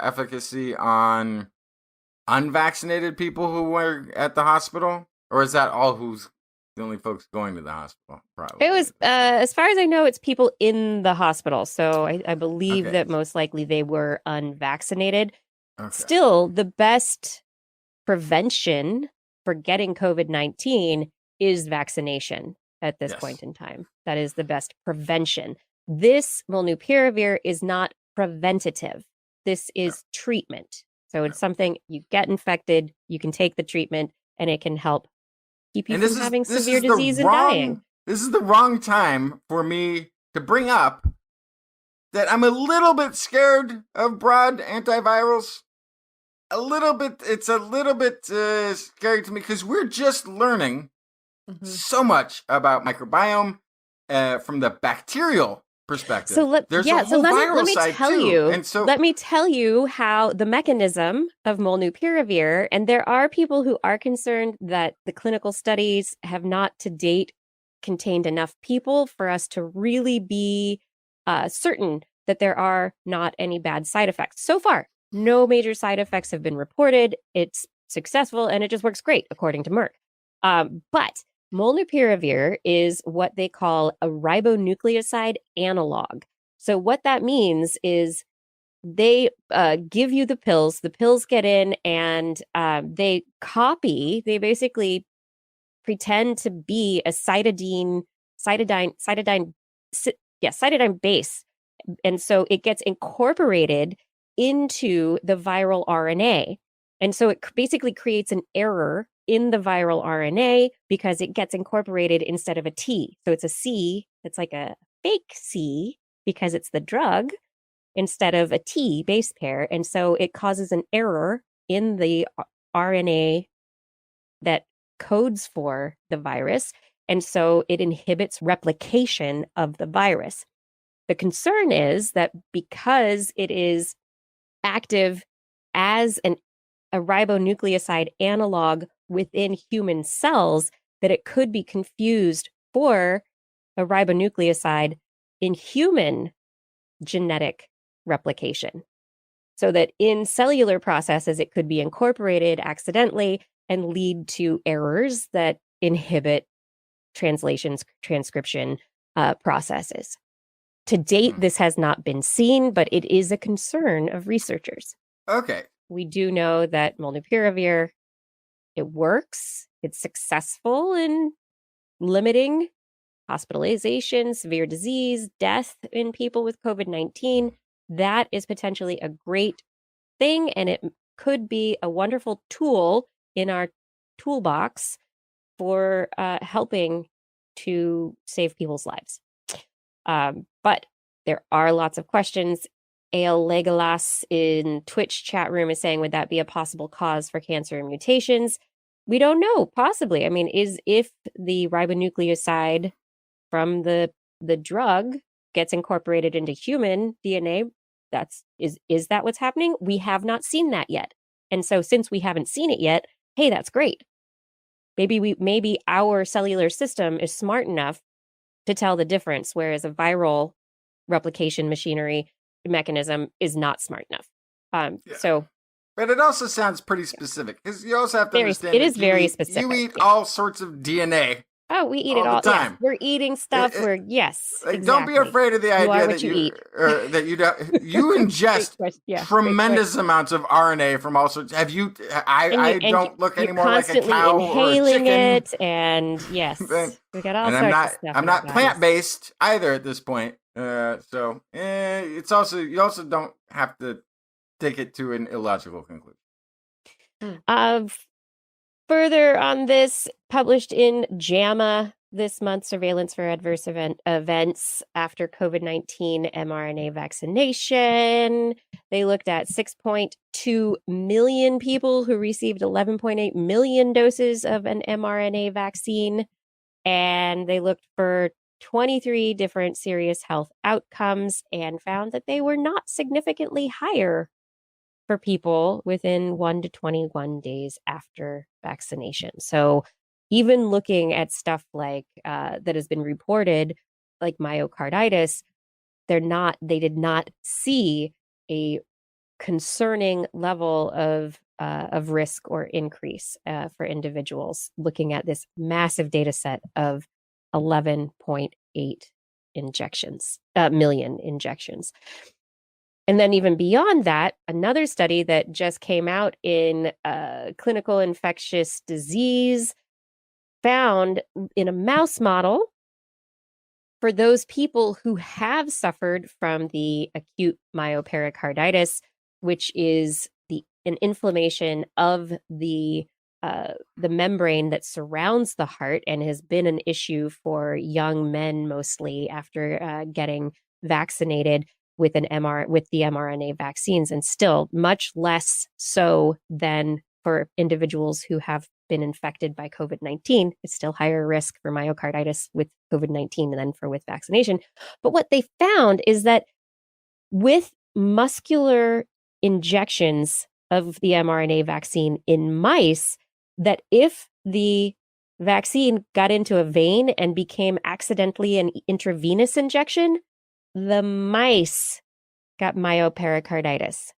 efficacy on unvaccinated people who were at the hospital, or is that all who's the only folks going to the hospital? Probably. It was, as far as I know, it's people in the hospital. So I believe that most likely they were unvaccinated. Okay. Still, the best prevention for getting COVID-19 is vaccination at this point in time. That is the best prevention. This Molnupiravir is not preventative. This is treatment. So it's something you get infected, you can take the treatment, and it can help keep you from having severe disease and dying. This is the wrong time for me to bring up that I'm a little bit scared of broad antivirals. It's a little bit scary to me because we're just learning so much about microbiome from the bacterial perspective. So let me tell you how the mechanism of Molnupiravir, and there are people who are concerned that the clinical studies have not to date contained enough people for us to really be certain that there are not any bad side effects. So far, no major side effects have been reported. It's successful and it just works great, according to Merck. But Molnupiravir is what they call a ribonucleoside analog. So what that means is they give you the pills get in and they basically pretend to be a cytidine base. And so it gets incorporated into the viral RNA. And so it basically creates an error in the viral RNA because it gets incorporated instead of a T. So it's a C. It's like a fake C because it's the drug, instead of a T base pair. And so it causes an error in the RNA that codes for the virus. And so it inhibits replication of the virus. The concern is that because it is active as a ribonucleoside analog within human cells, that it could be confused for a ribonucleoside in human genetic replication. So that in cellular processes, it could be incorporated accidentally and lead to errors that inhibit transcription processes. To date, this has not been seen, but it is a concern of researchers. Okay. We do know that molnupiravir, it works. It's successful in limiting hospitalization, severe disease, death in people with COVID-19. That is potentially a great thing, and it could be a wonderful tool in our toolbox for helping to save people's lives. But there are lots of questions. Ale Legolas in Twitch chat room is saying, would that be a possible cause for cancer and mutations? We don't know. Possibly. I mean, if the ribonucleoside from the drug gets incorporated into human DNA, is that what's happening? We have not seen that yet. And so since we haven't seen it yet, hey, that's great. Maybe our cellular system is smart enough to tell the difference, whereas a viral replication machinery mechanism is not smart enough. So, but it also sounds pretty specific, because you also have to understand it is very specific. You eat all sorts of DNA. Oh, we eat all it all the time. Yes, we're eating stuff. Exactly. Don't be afraid of the idea that you don't. You ingest tremendous amost of RNA from all sorts. Have you? I don't look anymore like a cow or a chicken. It, and yes, we got all sorts of stuff. I'm not plant based either at this point. So it's also, you also don't have to take it to an illogical conclusion. Further on this, published in JAMA this month, Surveillance for Adverse Events After COVID-19 mRNA Vaccination. They looked at 6.2 million people who received 11.8 million doses of an mRNA vaccine. And they looked for 23 different serious health outcomes and found that they were not significantly higher for people within 1 to 21 days after vaccination. So even looking at stuff like that has been reported, like myocarditis, they did not see a concerning level of risk or increase for individuals looking at this massive data set of 11.8 million injections. And then even beyond that, another study that just came out in Clinical Infectious Disease found in a mouse model, for those people who have suffered from the acute myopericarditis, which is an inflammation of the membrane that surrounds the heart and has been an issue for young men mostly after getting vaccinated with the mRNA vaccines, and still much less so than for individuals who have been infected by COVID-19. It's still higher risk for myocarditis with COVID-19 than with vaccination. But what they found is that with muscular injections of the mRNA vaccine in mice, that if the vaccine got into a vein and became accidentally an intravenous injection, the mice got myopericarditis.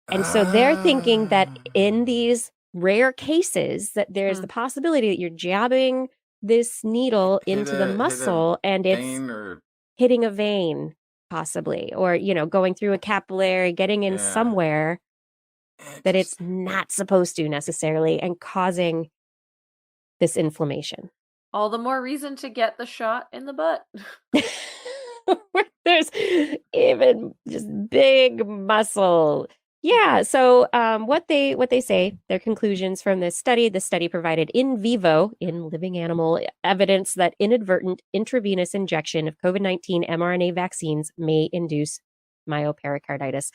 And so they're thinking that in these rare cases that there's the possibility that you're jabbing this needle into the muscle and it's hitting a vein possibly, or, going through a capillary, getting in somewhere that it's not supposed to necessarily, and causing this inflammation. All the more reason to get the shot in the butt. There's even just big muscle. Yeah. So what they say, their conclusions from this study, the study provided in vivo, in living animal, evidence that inadvertent intravenous injection of COVID-19 mRNA vaccines may induce myopericarditis.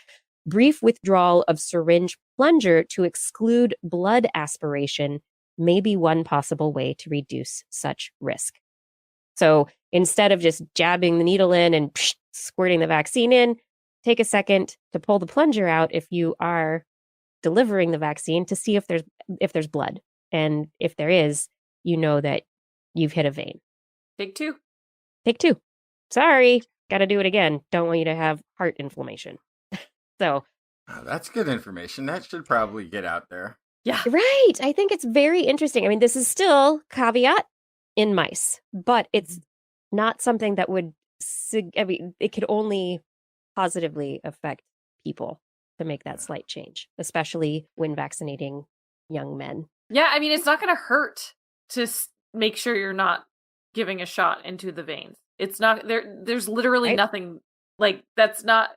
Brief withdrawal of syringe plunger to exclude blood aspiration may be one possible way to reduce such risk. So instead of just jabbing the needle in and squirting the vaccine in, take a second to pull the plunger out if you are delivering the vaccine to see if there's blood. And if there is, you know that you've hit a vein. Take two. Take two. Sorry, got to do it again. Don't want you to have heart inflammation. So Oh, that's good information. That should probably get out there. Yeah. right. I think it's very interesting. I mean, this is still caveat in mice, but it's not something that would, it could only positively affect people to make that slight change, especially when vaccinating young men. Yeah, I mean, it's not going to hurt to make sure you're not giving a shot into the veins. It's not there's literally Right. nothing like that's not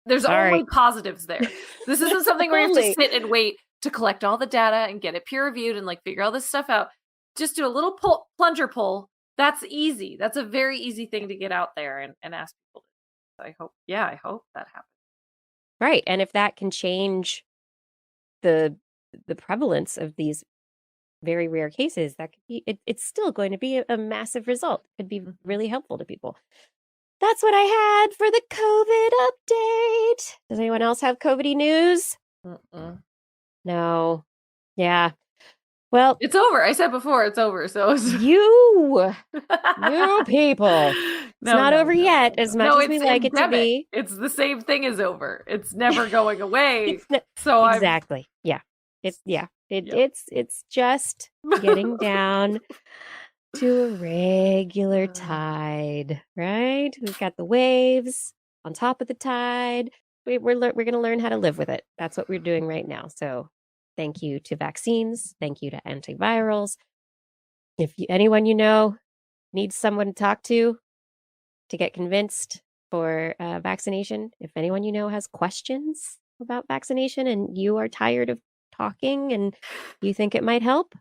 there's Sorry. only positives there. This isn't something where you have to Only. sit and wait to collect all the data and get it peer reviewed and like figure all this stuff out. Just do a little plunger pull. That's easy. That's a very easy thing to get out there and ask people. I hope that happens. Right. And if that can change the prevalence of these very rare cases, that could be it's still going to be a massive result. It could be really helpful to people. That's what I had for the COVID update. Does anyone else have COVID-y news? No. Yeah. Well, It's over. I said before it's over. So you people. It's not over yet, as much as we it's like it to endemic. be. It's the same thing as over. It's never going away. It's not- So exactly. Yeah. It's just getting down to a regular tide, right? We've got the waves on top of the tide. We're going to learn how to live with it. That's what we're doing right now. So thank you to vaccines. Thank you to antivirals. If anyone you know needs someone to talk to get convinced for vaccination, if anyone you know has questions about vaccination and you are tired of talking and you think it might help,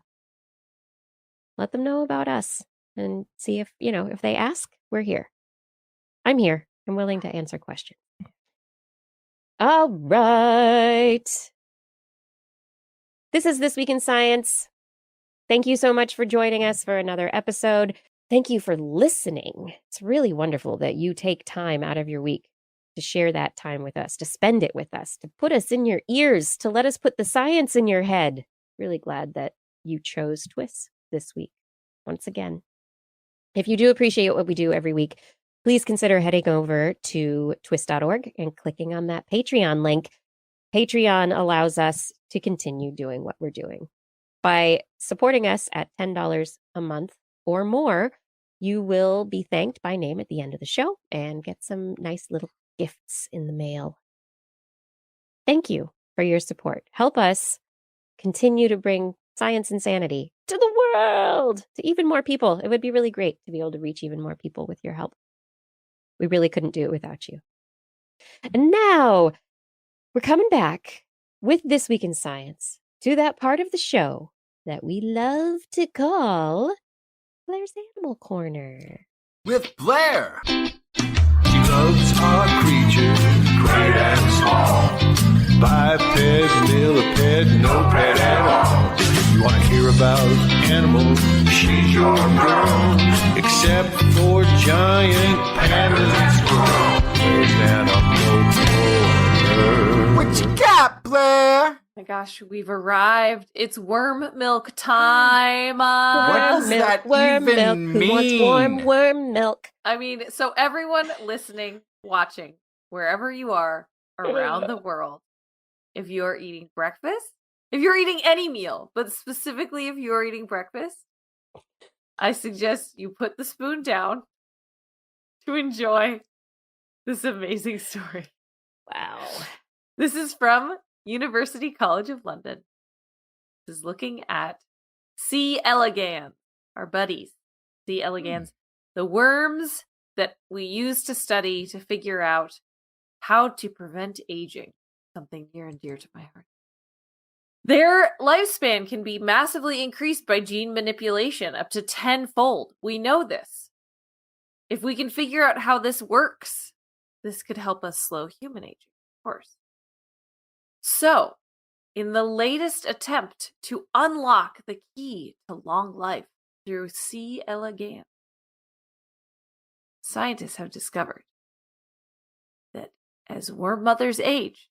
let them know about us and see if they ask, we're here. I'm here. I'm willing to answer questions. All right. This is This Week in Science. Thank you so much for joining us for another episode. Thank you for listening. It's really wonderful that you take time out of your week to share that time with us, to spend it with us, to put us in your ears, to let us put the science in your head. Really glad that you chose TWIS this week, once again. If you do appreciate what we do every week, please consider heading over to twis.org and clicking on that Patreon link. Patreon allows us to continue doing what we're doing. By supporting us at $10 a month or more, you will be thanked by name at the end of the show and get some nice little gifts in the mail. Thank you for your support. Help us continue to bring science and sanity to the world, to even more people. It would be really great to be able to reach even more people with your help. We really couldn't do it without you. And now we're coming back with This Week in Science to that part of the show that we love to call Blair's Animal Corner. With Blair. She loves our creatures, great and small. Biped, millipede, no pet at all. If you want to hear about animals, she's your girl. Except for giant pandas and squirrels. There's Animal Corner. What you got, Blair? my gosh, we've arrived. It's worm milk time. What does that worm even milk. Who wants warm mean? worm milk? I mean, so everyone listening, watching, wherever you are around the world, if you're eating breakfast, if you're eating any meal, but specifically if you're eating breakfast, I suggest you put the spoon down to enjoy this amazing story. Wow. This is from University College of London. This is looking at C. elegans, our buddies, C. elegans, the worms that we use to study to figure out how to prevent aging, something near and dear to my heart. Their lifespan can be massively increased by gene manipulation, up to 10-fold. We know this. If we can figure out how this works, this could help us slow human aging, of course. So, in the latest attempt to unlock the key to long life through C. elegans, scientists have discovered that as worm mothers age,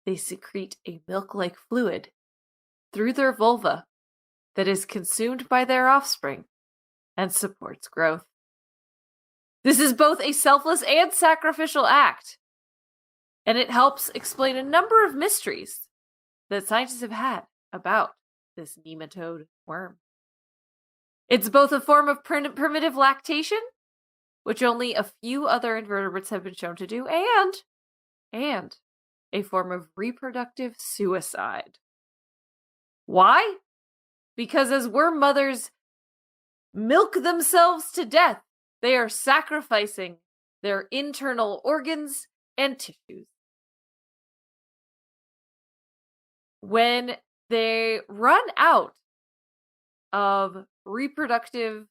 they secrete a milk-like fluid through their vulva that is consumed by their offspring and supports growth. This is both a selfless and sacrificial act, and it helps explain a number of mysteries that scientists have had about this nematode worm. It's both a form of primitive lactation, which only a few other invertebrates have been shown to do, and a form of reproductive suicide. Why? Because as worm mothers milk themselves to death, they are sacrificing their internal organs and tissues. When they run out of reproductive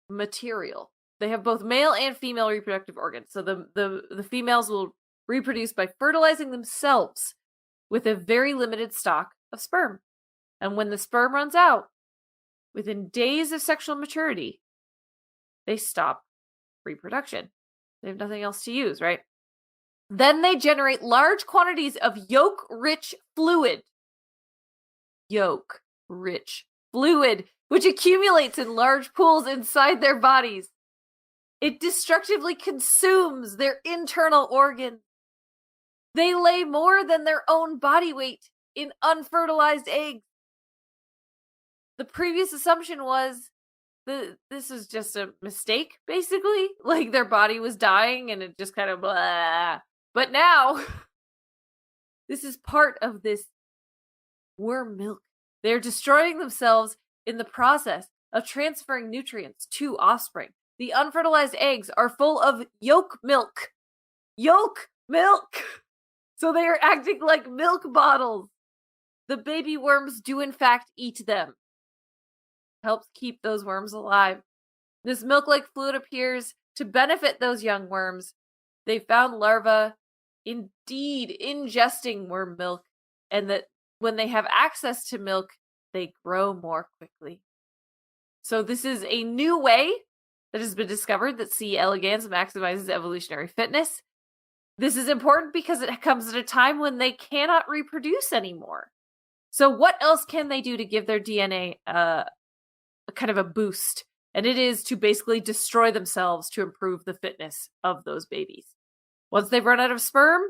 material, they have both male and female reproductive organs. So the females will reproduce by fertilizing themselves with a very limited stock of sperm. And when the sperm runs out, within days of sexual maturity, they stop reproduction. They have nothing else to use, right? Then they generate large quantities of yolk-rich fluid. Yolk-rich fluid, which accumulates in large pools inside their bodies. It destructively consumes their internal organs. They lay more than their own body weight in unfertilized eggs. The previous assumption was that this was just a mistake, basically. Like their body was dying and it just kind of blah. But now, this is part of this worm milk. They're destroying themselves in the process of transferring nutrients to offspring. The unfertilized eggs are full of yolk milk. Yolk milk! So they are acting like milk bottles. The baby worms do in fact eat them. Helps keep those worms alive. This milk-like fluid appears to benefit those young worms. They found larvae indeed ingesting worm milk, and that when they have access to milk, they grow more quickly. So this is a new way that has been discovered that C. elegans maximizes evolutionary fitness. This is important because it comes at a time when they cannot reproduce anymore. So what else can they do to give their DNA a kind of a boost? And it is to basically destroy themselves to improve the fitness of those babies. Once they've run out of sperm,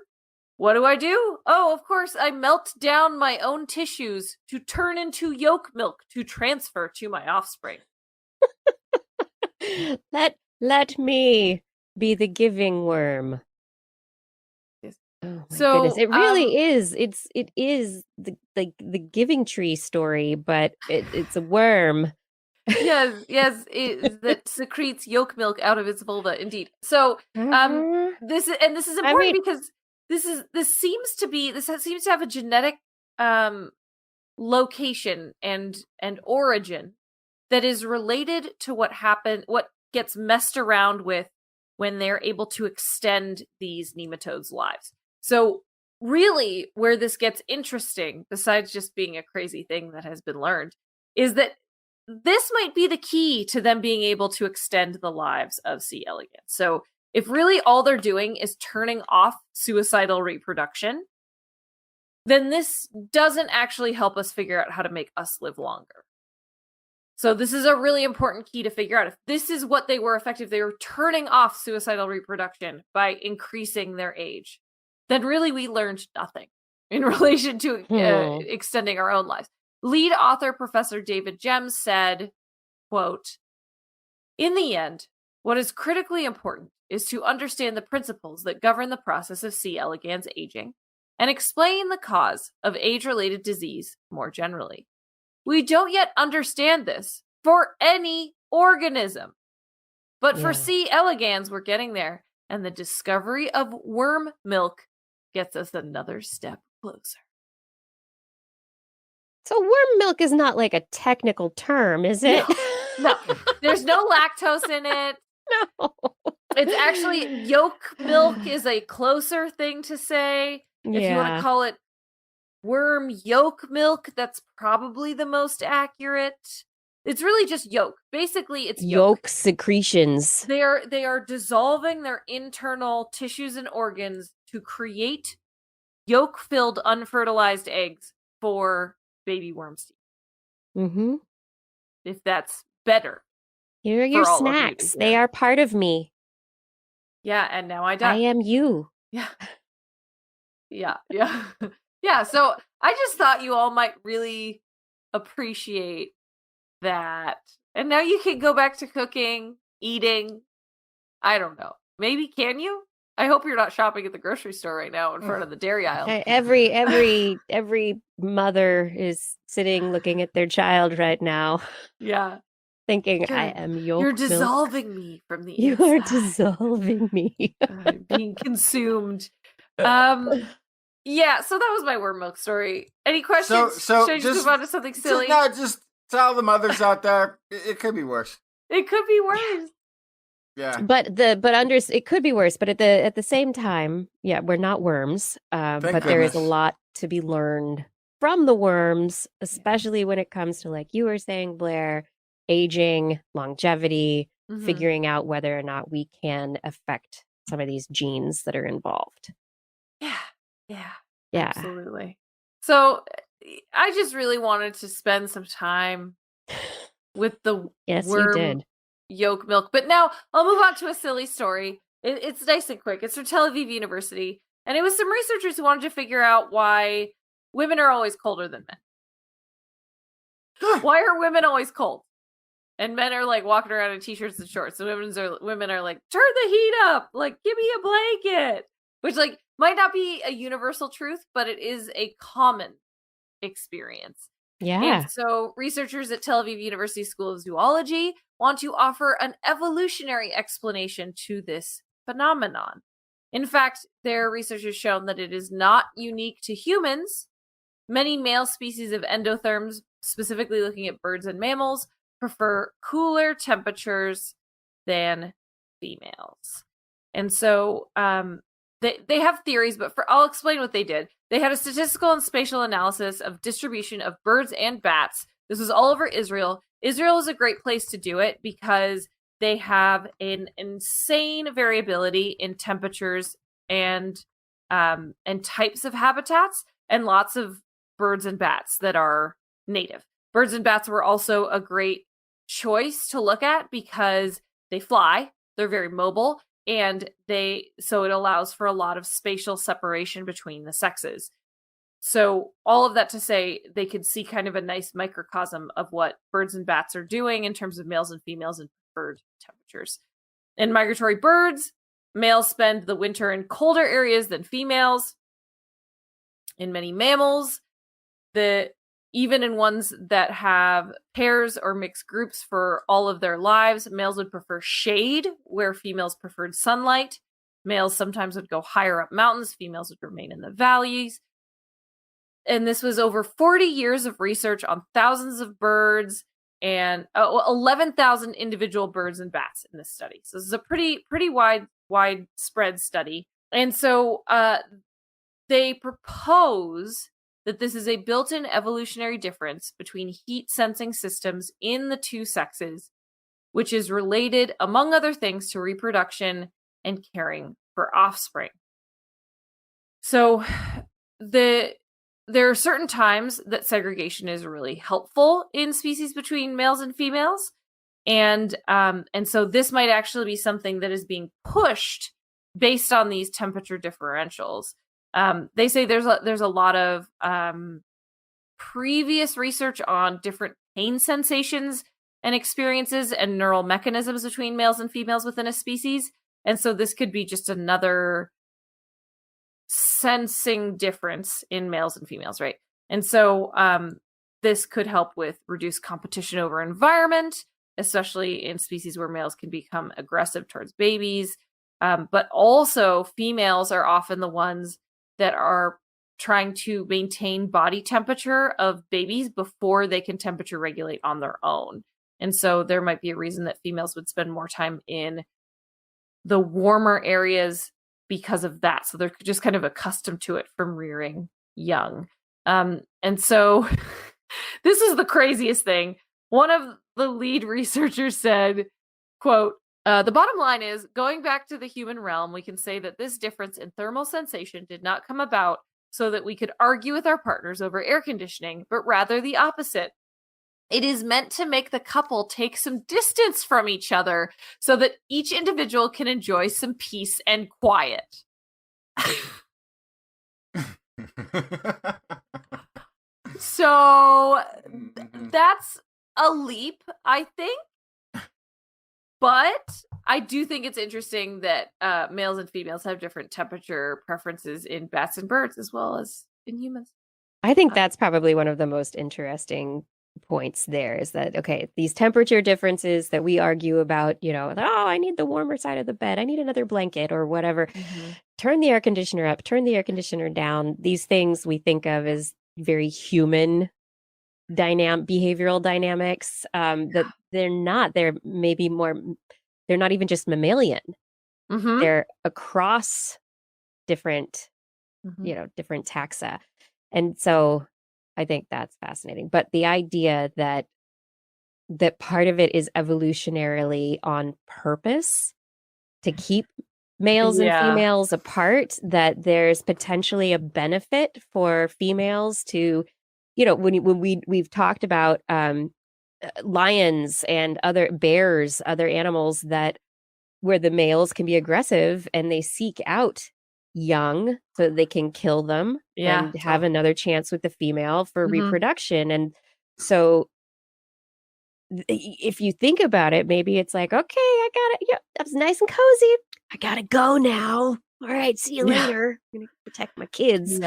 what do? Oh, of course, I melt down my own tissues to turn into yolk milk to transfer to my offspring. Let me be the giving worm. Yes. Oh my goodness. It really is. It is the giving tree story, but it's a worm. yes, that secretes yolk milk out of its vulva, indeed. So, this is important because this seems to have a genetic location and origin that is related to what gets messed around with when they're able to extend these nematodes' lives. So, really, where this gets interesting, besides just being a crazy thing that has been learned, is that this might be the key to them being able to extend the lives of C. elegans. So if really all they're doing is turning off suicidal reproduction, then this doesn't actually help us figure out how to make us live longer. So this is a really important key to figure out. If this is what they were effective, they were turning off suicidal reproduction by increasing their age, then really we learned nothing in relation to extending our own lives. Lead author Professor David Gems said, quote, "In the end, what is critically important is to understand the principles that govern the process of C. elegans aging and explain the cause of age-related disease more generally. We don't yet understand this for any organism. But for C. elegans, we're getting there, and the discovery of worm milk gets us another step closer." So worm milk is not like a technical term, is it? No. There's no lactose in it. No. It's actually yolk milk is a closer thing to say. If you want to Yeah. call it worm yolk milk, that's probably the most accurate. It's really just yolk. Basically, it's Yolk secretions. They are dissolving their internal tissues and organs to create yolk-filled unfertilized eggs for baby worms to eat. Mm-hmm. If that's better. Here are your for all of you to snacks. They hear. are part of me. Yeah, and now I I die. am you. Yeah. Yeah. Yeah, so I just thought you all might really appreciate that. And now you can go back to cooking, eating. I don't know. Maybe can you? I hope you're not shopping at the grocery store right now in front of the dairy aisle. Every mother is sitting looking at their child right now, Yeah. thinking, I am yolk You're milk. dissolving me from the You inside. are dissolving me. I'm being consumed. Yeah, so that was my worm milk story. Any questions? So Should I just move on to something silly? Just tell the mothers out there, it could be worse. It could be worse. Yeah. It could be worse, but at the same time, yeah, we're not worms. But there is a goodness. lot to be learned from the worms, especially when it comes to, like you were saying, Blair, aging, longevity, Mhm. figuring out whether or not we can affect some of these genes that are involved. Yeah. Yeah. Absolutely. So I just really wanted to spend some time with the Yes, you worm did. yolk milk. But now I'll move on to a silly story. It's nice and quick. It's from Tel Aviv University. And it was some researchers who wanted to figure out why women are always colder than men. Why are women always cold? And men are like walking around in t-shirts and shorts. And women are like, turn the heat up. Like, give me a blanket. Which like might not be a universal truth, but it is a common experience. Yeah. And so researchers at Tel Aviv University School of Zoology want to offer an evolutionary explanation to this phenomenon. In fact, their research has shown that it is not unique to humans. Many male species of endotherms, specifically looking at birds and mammals, prefer cooler temperatures than females. And so they have theories, but I'll explain what they did. They had a statistical and spatial analysis of distribution of birds and bats. This was all over Israel. Israel is a great place to do it because they have an insane variability in temperatures and types of habitats, and lots of birds and bats that are native. Birds and bats were also a great choice to look at because they fly, they're very mobile, and so it allows for a lot of spatial separation between the sexes. So all of that to say, they could see kind of a nice microcosm of what birds and bats are doing in terms of males and females and preferred temperatures. In migratory birds, males spend the winter in colder areas than females. In many mammals, even in ones that have pairs or mixed groups for all of their lives, males would prefer shade, where females preferred sunlight. Males sometimes would go higher up mountains, females would remain in the valleys. And this was over 40 years of research on thousands of birds and 11,000 individual birds and bats in this study. So this is a pretty widespread study. And so they propose that this is a built-in evolutionary difference between heat-sensing systems in the two sexes, which is related, among other things, to reproduction and caring for offspring. So there are certain times that segregation is really helpful in species between males and females, and so this might actually be something that is being pushed based on these temperature differentials. They say there's a lot of previous research on different pain sensations and experiences and neural mechanisms between males and females within a species. And so this could be just another sensing difference in males and females, right? And so this could help with reduced competition over environment, especially in species where males can become aggressive towards babies. But also females are often the ones that are trying to maintain body temperature of babies before they can temperature regulate on their own. And so there might be a reason that females would spend more time in the warmer areas because of that. So they're just kind of accustomed to it from rearing young. And so this is the craziest thing. One of the lead researchers said, quote, the bottom line is, going back to the human realm, we can say that this difference in thermal sensation did not come about so that we could argue with our partners over air conditioning, but rather the opposite. It is meant to make the couple take some distance from each other so that each individual can enjoy some peace and quiet. So that's a leap, I think. But I do think it's interesting that males and females have different temperature preferences in bats and birds as well as in humans. I think that's probably one of the most interesting points there is that, okay, these temperature differences that we argue about, oh, I need the warmer side of the bed, I need another blanket or whatever. Turn the air conditioner up, turn the air conditioner down. These things we think of as very human behavioral dynamics, that they're not. They're maybe more, they're not even just mammalian. They're across different, different taxa. And so I think that's fascinating. But the idea that part of it is evolutionarily on purpose to keep males and females apart, that there's potentially a benefit for females to, when we've talked about lions and other bears, other animals that where the males can be aggressive and they seek out young so that they can kill them and have another chance with the female for reproduction. And so if you think about it, maybe it's like, okay, I got it. Yeah, that was nice and cozy. I gotta go now. All right, see you later. I'm gonna protect my kids.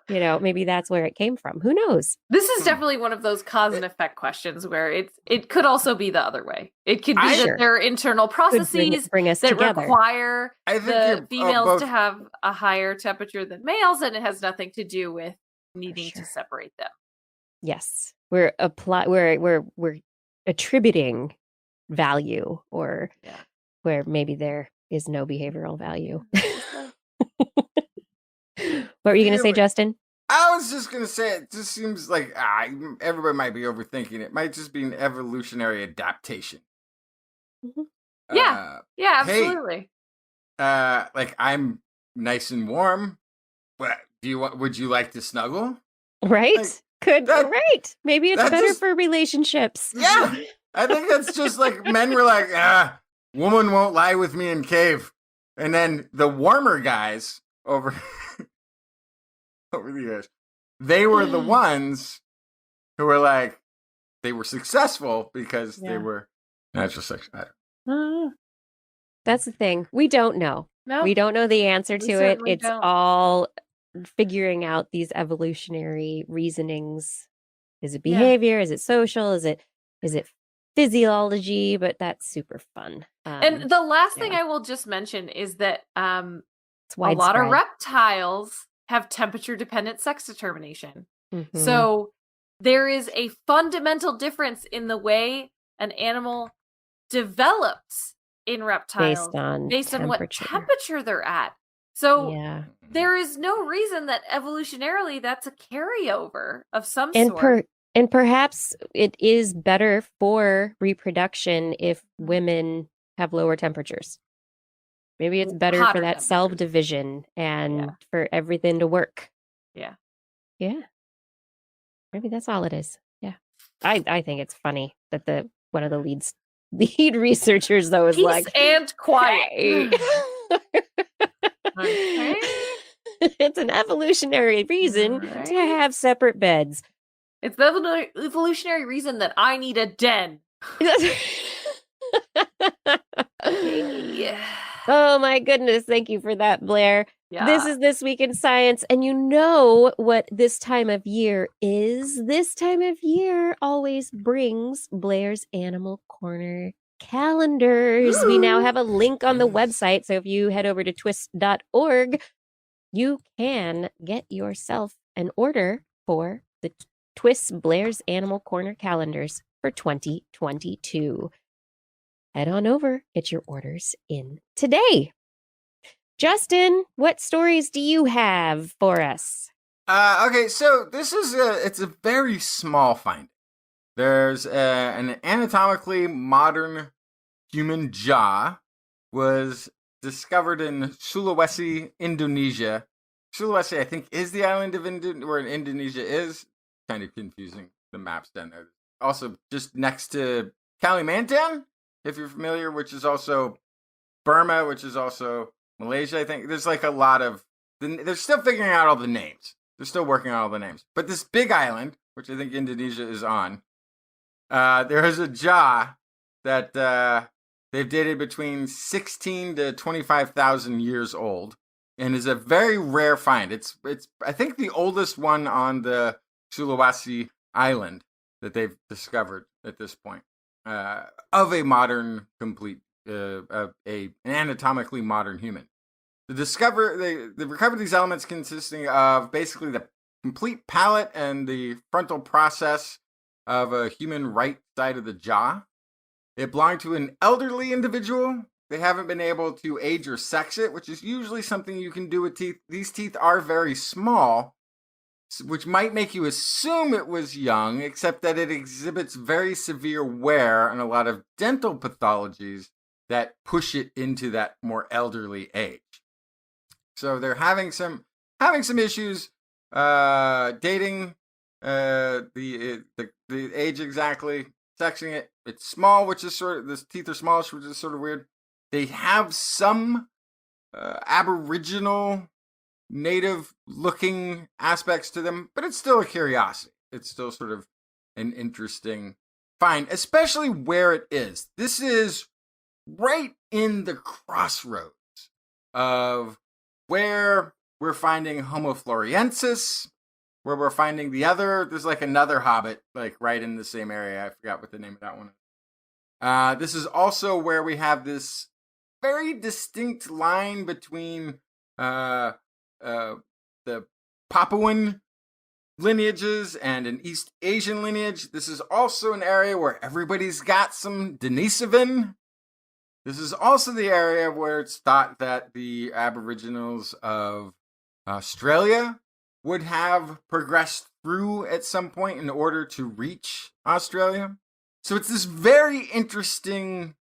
Maybe that's where it came from. Who knows? This is definitely one of those cause and effect questions where it could also be the other way. It could be that there are internal processes bring us that together. Require the females to have a higher temperature than males, and it has nothing to do with needing to separate them. Yes, we're attributing value, or where maybe there is no behavioral value. What were you going to say, Justin? I was just going to say, it just seems like everybody might be overthinking it. It might just be an evolutionary adaptation. Absolutely. Like, I'm nice and warm. What would you like to snuggle? Right? Right. Maybe it's better for relationships. Yeah. I think that's just like men were like, woman won't lie with me in cave. And then the warmer guys over the years, they were the ones who were like, they were successful because they were natural sex. That's the thing. We don't know. No. We don't know the answer to it. It's all figuring out these evolutionary reasonings. Is it behavior? Is it social? Is it physiology? But that's super fun. And the last thing I will just mention is that a widespread. lot of reptiles have temperature-dependent sex determination. So there is a fundamental difference in the way an animal develops in reptiles based on what temperature they're at. So there is no reason that evolutionarily that's a carryover of some sort. And perhaps it is better for reproduction if women have lower temperatures. Maybe it's better for that cell division and for everything to work. Yeah. Maybe that's all it is. Yeah. I think it's funny that one of the lead researchers though is peace like and quiet. Hey. It's an evolutionary reason to have separate beds. It's the evolutionary reason that I need a den. Oh my goodness. Thank you for that, Blair. This is This Week in Science. And you know what this time of year is? This time of year always brings Blair's Animal Corner calendars. We now have a link on the website. So if you head over to TWIS.org, you can get yourself an order for the TWIS Blair's Animal Corner calendars for 2022. head on over, get your orders in today. Justin, what stories do you have for us? Okay, so this is it's a very small finding. There's an anatomically modern human jaw was discovered in Sulawesi, Indonesia. Sulawesi, I think, is the island of where Indonesia is. Kind of confusing, the maps down there. Also, just next to Kalimantan, if you're familiar, which is also Burma, which is also Malaysia, I think. There's like a lot of... They're still figuring out all the names. They're still working on all the names. But this big island, which I think Indonesia is on, there is a jaw that they've dated between 16 to 25,000 years old, and is a very rare find. It's I think the oldest one on the Sulawesi island that they've discovered at this point, of a modern, complete, an anatomically modern human. They've recovered these elements consisting of basically the complete palate and the frontal process of a human right side of the jaw. It belonged to an elderly individual. They haven't been able to age or sex it, which is usually something you can do with teeth. These teeth are very small, which might make you assume it was young, except that it exhibits very severe wear and a lot of dental pathologies that push it into that more elderly age. So they're having some issues dating the age exactly, sexing it. It's small, which is the teeth are smallish, which is sort of weird. They have some aboriginal, native-looking aspects to them, but it's still a curiosity. It's still sort of an interesting find, especially where it is. This is right in the crossroads of where we're finding Homo floresiensis, where we're finding there's like another hobbit, like right in the same area. I forgot what the name of that one is. This is also where we have this very distinct line between the Papuan lineages and an East Asian lineage. This is also an area where everybody's got some Denisovan. This is also the area where it's thought that the Aboriginals of Australia would have progressed through at some point in order to reach Australia. So it's this very interesting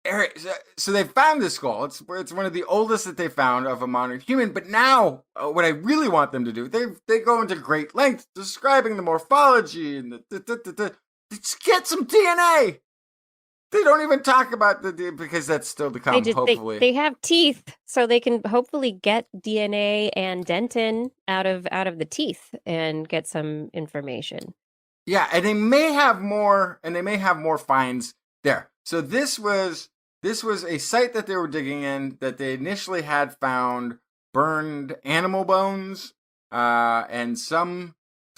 area. So they found this skull. It's one of the oldest that they found of a modern human. But now, what I really want them to do, they go into great length describing the morphology and let's get some DNA. They don't even talk about because that's still to come, hopefully. They have teeth, so they can hopefully get DNA and dentin out of the teeth and get some information. Yeah, and they may have more, finds there. So this was a site that they were digging in that they initially had found burned animal bones and some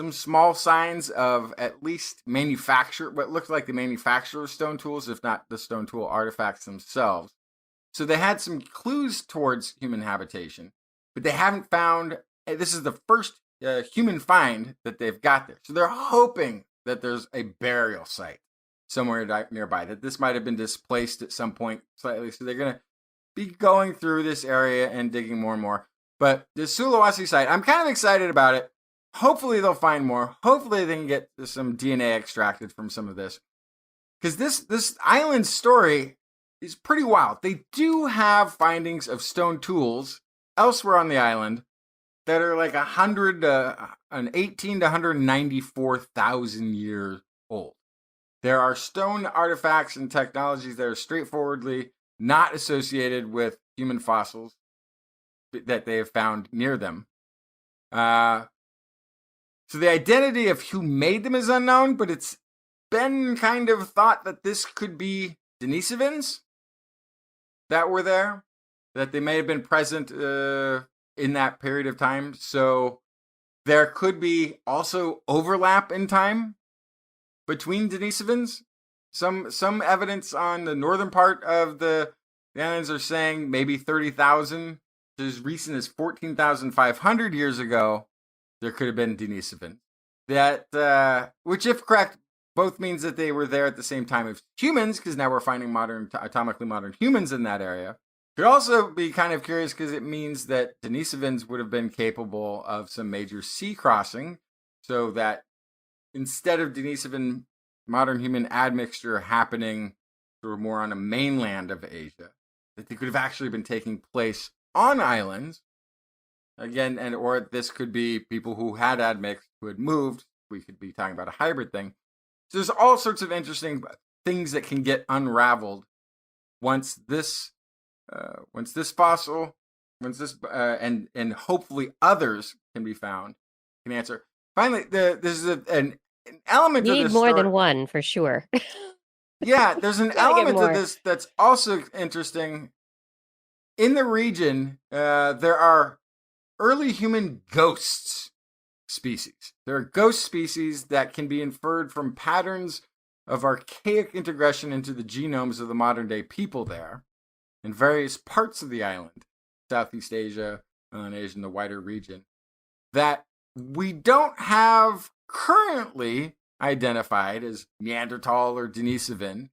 small signs of at least what looked like the manufacture of stone tools, if not the stone tool artifacts themselves. So they had some clues towards human habitation, but they haven't found, this is the first human find that they've got there. So they're hoping that there's a burial site somewhere nearby, that this might have been displaced at some point slightly. So they're going to be going through this area and digging more and more. But the Sulawesi site, I'm kind of excited about it. Hopefully they'll find more. Hopefully they can get some DNA extracted from some of this. Because this island story is pretty wild. They do have findings of stone tools elsewhere on the island that are like 18 to 194,000 years old. There are stone artifacts and technologies that are straightforwardly not associated with human fossils that they have found near them. So the identity of who made them is unknown, but it's been kind of thought that this could be Denisovans that were there, that they may have been present in that period of time. So there could be also overlap in time between Denisovans. Some evidence on the northern part of the islands are saying maybe 30,000, as recent as 14,500 years ago. There could have been Denisovan. That, which if correct, both means that they were there at the same time as humans, because now we're finding atomically modern humans in that area. Could also be kind of curious because it means that Denisovans would have been capable of some major sea crossing, so that instead of Denisovan modern human admixture happening sort of more on a mainland of Asia, that they could have actually been taking place on islands. Again, or this could be people who had admixed, who had moved. We could be talking about a hybrid thing. So there's all sorts of interesting things that can get unraveled once this fossil, and hopefully others can be found, can answer. Finally, there's an element You of need this more story. than one for sure. Yeah, there's an Gotta get element more. of this that's also interesting. In the region, there are early human ghosts species. There are ghost species that can be inferred from patterns of archaic integration into the genomes of the modern day people there in various parts of the island, Southeast Asia, and Asia in the wider region, that we don't have currently identified as Neanderthal or Denisovan,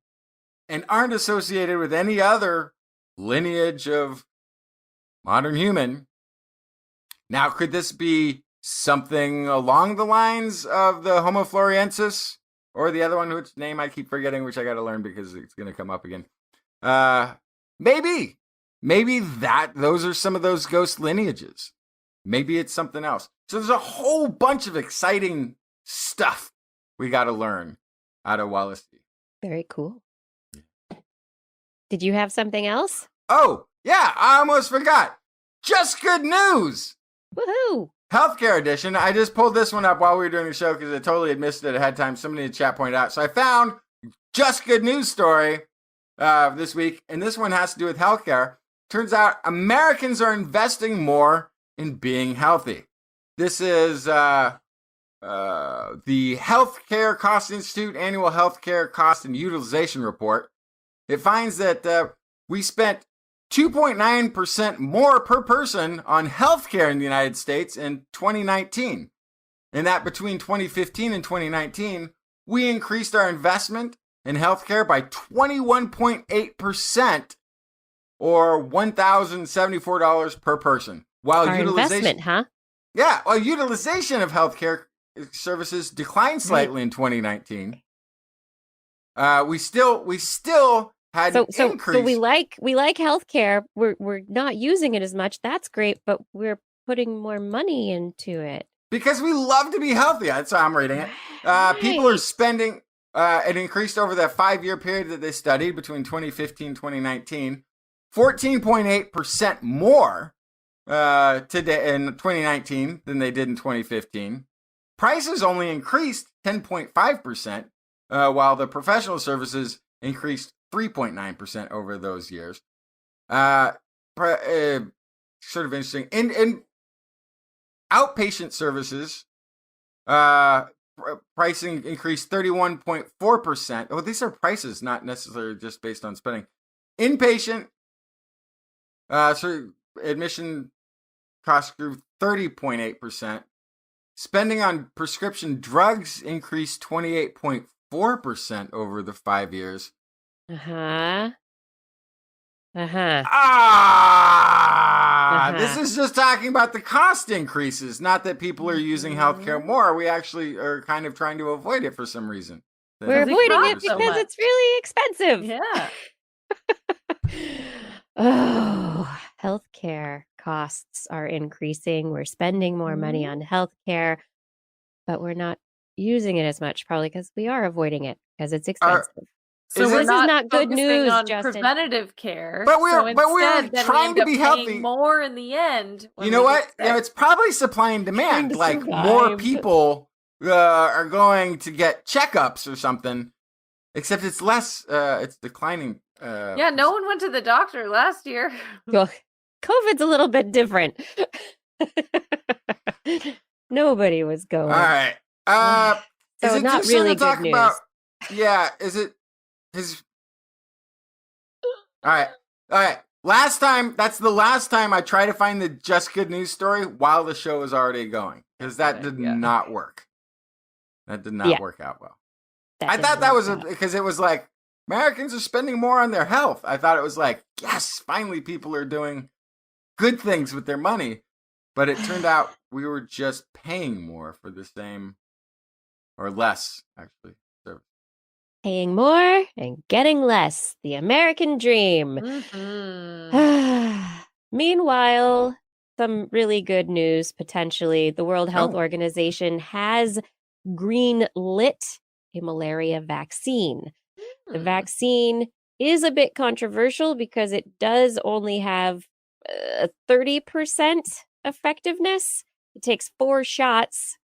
and aren't associated with any other lineage of modern human. Now, could this be something along the lines of the Homo floresiensis, or the other one, which name I keep forgetting, which I got to learn because it's going to come up again? Maybe those are some of those ghost lineages. Maybe it's something else. So there's a whole bunch of exciting stuff we got to learn out of Wallacey. Very cool. Did you have something else? Oh, yeah, I almost forgot. Just good news. Woohoo! Healthcare edition. I just pulled this one up while we were doing the show because I totally had missed it ahead of time. Somebody in the chat pointed out. So I found just good news story this week, and this one has to do with healthcare. Turns out Americans are investing more in being healthy. This is the Healthcare Cost Institute Annual Healthcare Cost and Utilization Report. It finds that we spent 2.9% more per person on healthcare in the United States in 2019. And that between 2015 and 2019, we increased our investment in healthcare by 21.8%, or $1,074 per person. While Our investment, huh? Yeah, while utilization of healthcare services declined slightly in 2019. We still had an increase. So we like healthcare. We're not using it as much. That's great, but we're putting more money into it because we love to be healthy. That's how I'm reading it. People are spending. It increased over that 5-year period that they studied between 2015 and 2019, 14.8% more today in 2019 than they did in 2015. Prices only increased 10.5%, while the professional services increased 3.9% over those years. Sort of interesting. In outpatient services, pricing increased 31.4%. Oh, these are prices, not necessarily just based on spending. Inpatient, admission costs grew 30.8%. Spending on prescription drugs increased 28.4% over the 5 years. This is just talking about the cost increases, not that people are using healthcare more. We actually are kind of trying to avoid it for some reason. We're avoiding it because it's really expensive. Yeah. Oh, healthcare costs are increasing. We're spending more money on healthcare, but we're not using it as much, probably because we are avoiding it because it's expensive. So this is not good news, on Justin. Preventative care, but we're trying to be healthy. More in the end. You know what? It's probably supply and demand. Like more people are going to get checkups or something. Except it's less. It's declining. Yeah, no one went to the doctor last year. Well, COVID's a little bit different. Nobody was going. All right. So is it not too soon really to talk good news. about? Yeah. Is it? All right. That's the last time I try to find the just good news story while the show is already going, because that did not work. That did not work out well. I didn't thought that work was out. because it was like Americans are spending more on their health. I thought it was like, yes, finally people are doing good things with their money. But it turned out we were just paying more for the same or less, actually. So, Paying more and getting less. The American dream. Mhm. Meanwhile, some really good news potentially. The World Health oh, Organization has green lit a malaria vaccine. The Hmm. vaccine is a bit controversial because it does only have 30% effectiveness. It takes 4 shots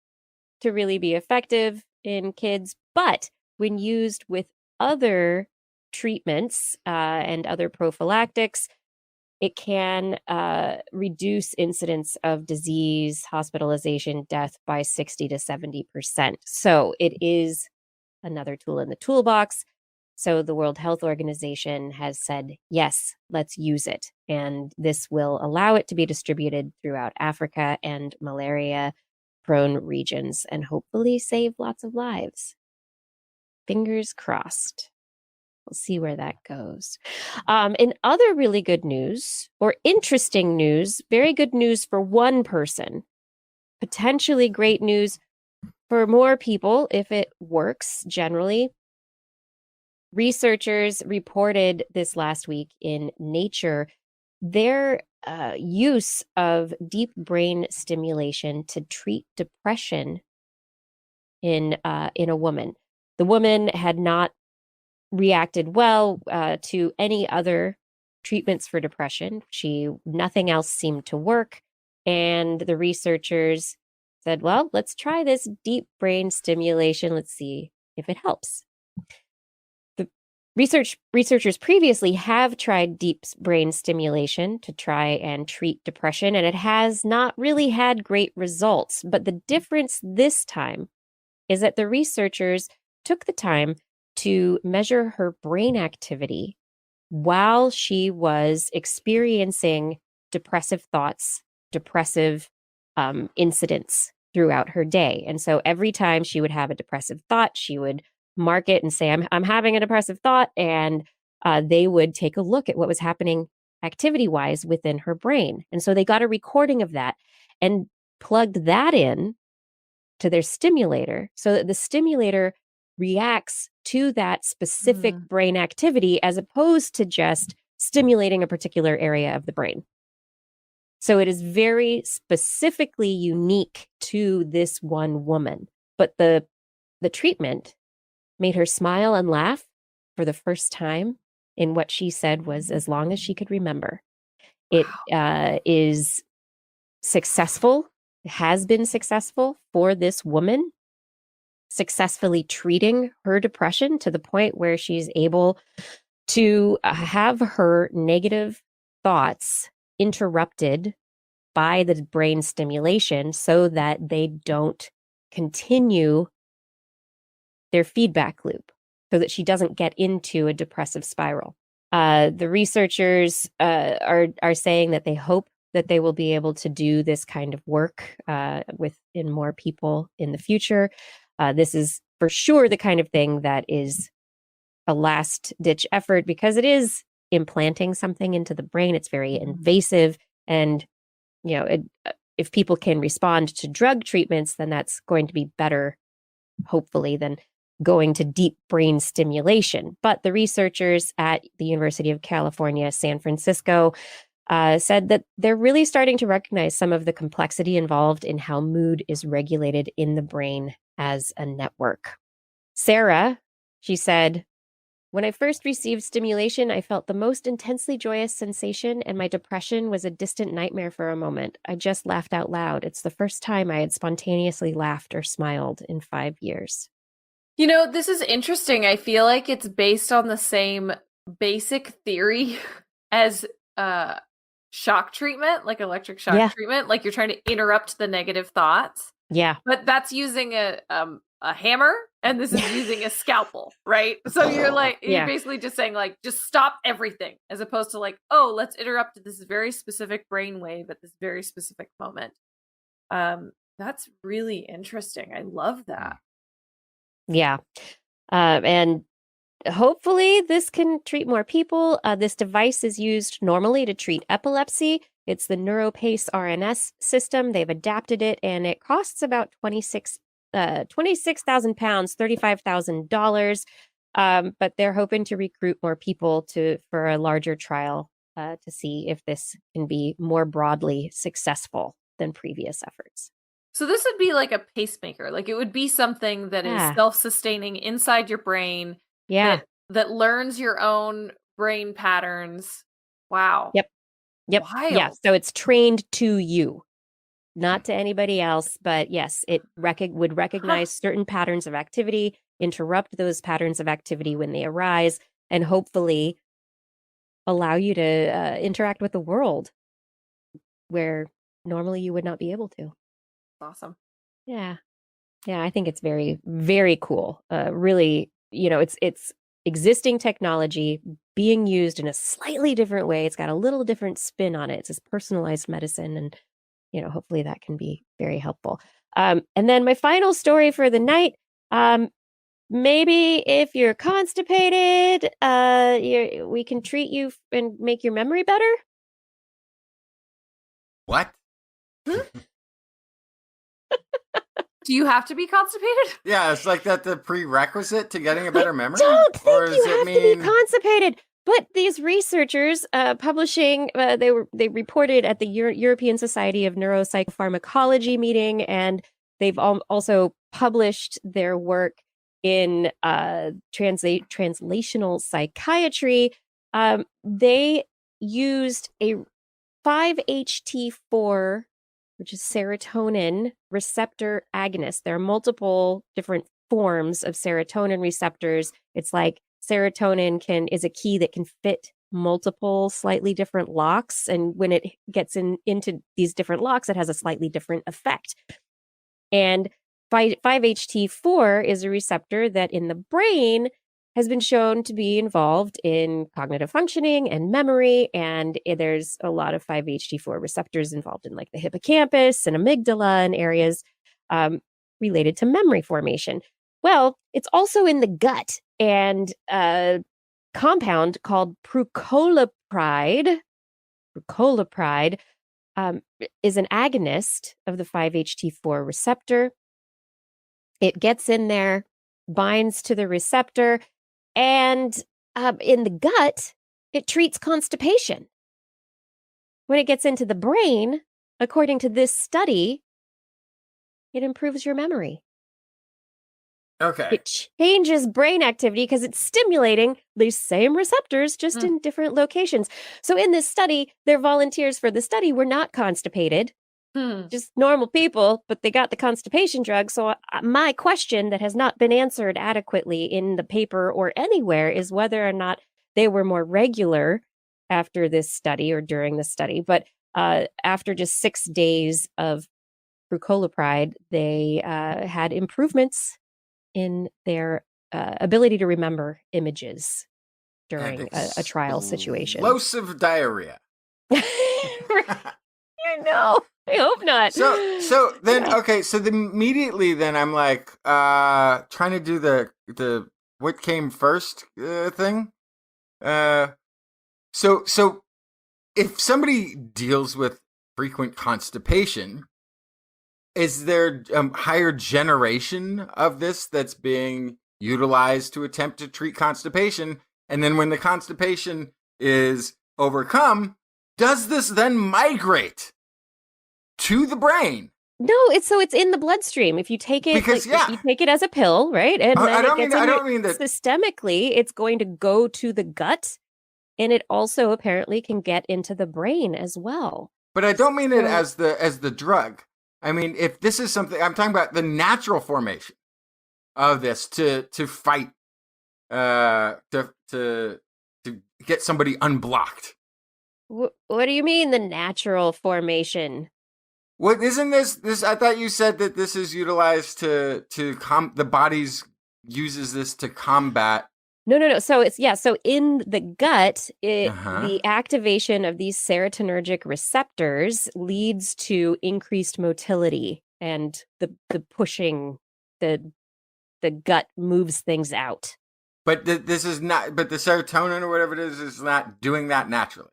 to really be effective in kids, but when used with other treatments and other prophylactics, it can reduce incidence of disease, hospitalization, death by 60 to 70%. So it is another tool in the toolbox. So the World Health Organization has said, yes, let's use it. And this will allow it to be distributed throughout Africa and malaria prone regions and hopefully save lots of lives. Fingers crossed. We'll see where that goes. In other really good news or interesting news, very good news for one person, potentially great news for more people if it works generally. Researchers reported this last week in Nature their use of deep brain stimulation to treat depression in a woman. The woman had not reacted well to any other treatments for depression. Nothing else seemed to work, and the researchers said, "Well, let's try this deep brain stimulation. Let's see if it helps." The researchers previously have tried deep brain stimulation to try and treat depression, and it has not really had great results. But the difference this time is that the researchers took the time to measure her brain activity while she was experiencing depressive thoughts, depressive incidents throughout her day. And so every time she would have a depressive thought, she would mark it and say, I'm having a depressive thought. And they would take a look at what was happening activity wise within her brain. And so they got a recording of that and plugged that in to their stimulator so that the stimulator reacts to that specific Mm. brain activity as opposed to just stimulating a particular area of the brain. So it is very specifically unique to this one woman. But the treatment made her smile and laugh for the first time in what she said was as long as she could remember. It is successful, has been successful for this woman, successfully treating her depression to the point where she's able to have her negative thoughts interrupted by the brain stimulation so that they don't continue their feedback loop, so that she doesn't get into a depressive spiral. The researchers are saying that they hope that they will be able to do this kind of work within more people in the future. This is for sure the kind of thing that is a last ditch effort because it is implanting something into the brain. It's very invasive. And, if people can respond to drug treatments, then that's going to be better, hopefully, than going to deep brain stimulation. But the researchers at the University of California, San Francisco, said that they're really starting to recognize some of the complexity involved in how mood is regulated in the brain as a network. Sarah, she said, when I first received stimulation, I felt the most intensely joyous sensation, and my depression was a distant nightmare for a moment. I just laughed out loud. It's the first time I had spontaneously laughed or smiled in 5 years. This is interesting. I feel like it's based on the same basic theory as shock treatment, like electric shock treatment. Like you're trying to interrupt the negative thoughts. Yeah. But that's using a hammer, and this is using a scalpel, right? So you're basically just saying like, just stop everything, as opposed to like, oh, let's interrupt this very specific brainwave at this very specific moment. That's really interesting. I love that. Yeah. And hopefully this can treat more people. This device is used normally to treat epilepsy. It's the NeuroPace RNS system. They've adapted it, and it costs about 26,000 pounds, $35,000. But they're hoping to recruit more people for a larger trial to see if this can be more broadly successful than previous efforts. So this would be like a pacemaker. Like it would be something that is Yeah. self-sustaining inside your brain. Yeah. That learns your own brain patterns. Wow. Yep. Wild. Yeah. So it's trained to you, not to anybody else. But yes, it would recognize certain patterns of activity, interrupt those patterns of activity when they arise, and hopefully allow you to interact with the world where normally you would not be able to. Awesome. Yeah. Yeah, I think it's very, very cool. Really, it's existing technology being used in a slightly different way. It's got a little different spin on it. It's this personalized medicine, and hopefully that can be very helpful. And then my final story for the night. Maybe if you're constipated, we can treat you and make your memory better. What? Do you have to be constipated? Yeah, it's like that the prerequisite to getting a better memory? Don't think Or you does it have to mean be constipated. But these researchers publishing, they reported at the European Society of Neuropsychopharmacology meeting, and they've also published their work in translational psychiatry. They used a 5-HT4, which is serotonin receptor agonist. There are multiple different forms of serotonin receptors. It's like serotonin is a key that can fit multiple slightly different locks, and when it gets into these different locks, it has a slightly different effect. And 5-HT4 is a receptor that in the brain has been shown to be involved in cognitive functioning and memory. And there's a lot of 5-HT4 receptors involved in like the hippocampus and amygdala and areas related to memory formation. Well, it's also in the gut, and a compound called prucalopride is an agonist of the 5-HT4 receptor. It gets in there, binds to the receptor, and in the gut, it treats constipation. When it gets into the brain, according to this study, it improves your memory. Okay. It changes brain activity because it's stimulating these same receptors, just in different locations. So in this study, their volunteers for the study were not constipated, just normal people, but they got the constipation drug. So my question that has not been answered adequately in the paper or anywhere is whether or not they were more regular after this study or during the study. But after just 6 days of prucalopride, they had improvements in their ability to remember images during a trial situation. Explosive diarrhea. I know. I hope not. So then, Yeah. okay. So immediately then I'm like trying to do the what came first thing. So if somebody deals with frequent constipation, is there higher generation of this that's being utilized to attempt to treat constipation? And then when the constipation is overcome, does this then migrate to the brain? No, it's in the bloodstream. If you take it, Because, if you take it as a pill, right? And then I don't mean that systemically, it's going to go to the gut, and it also apparently can get into the brain as well. But I don't mean it as the drug. I mean, if this is something, I'm talking about the natural formation of this to fight, to get somebody unblocked. What do you mean the natural formation? What isn't this? I thought you said that this is utilized to the body's uses this to combat. No. So so in the gut, the activation of these serotonergic receptors leads to increased motility and the pushing, the the gut moves things out. But this is not. But the serotonin or whatever it is not doing that naturally.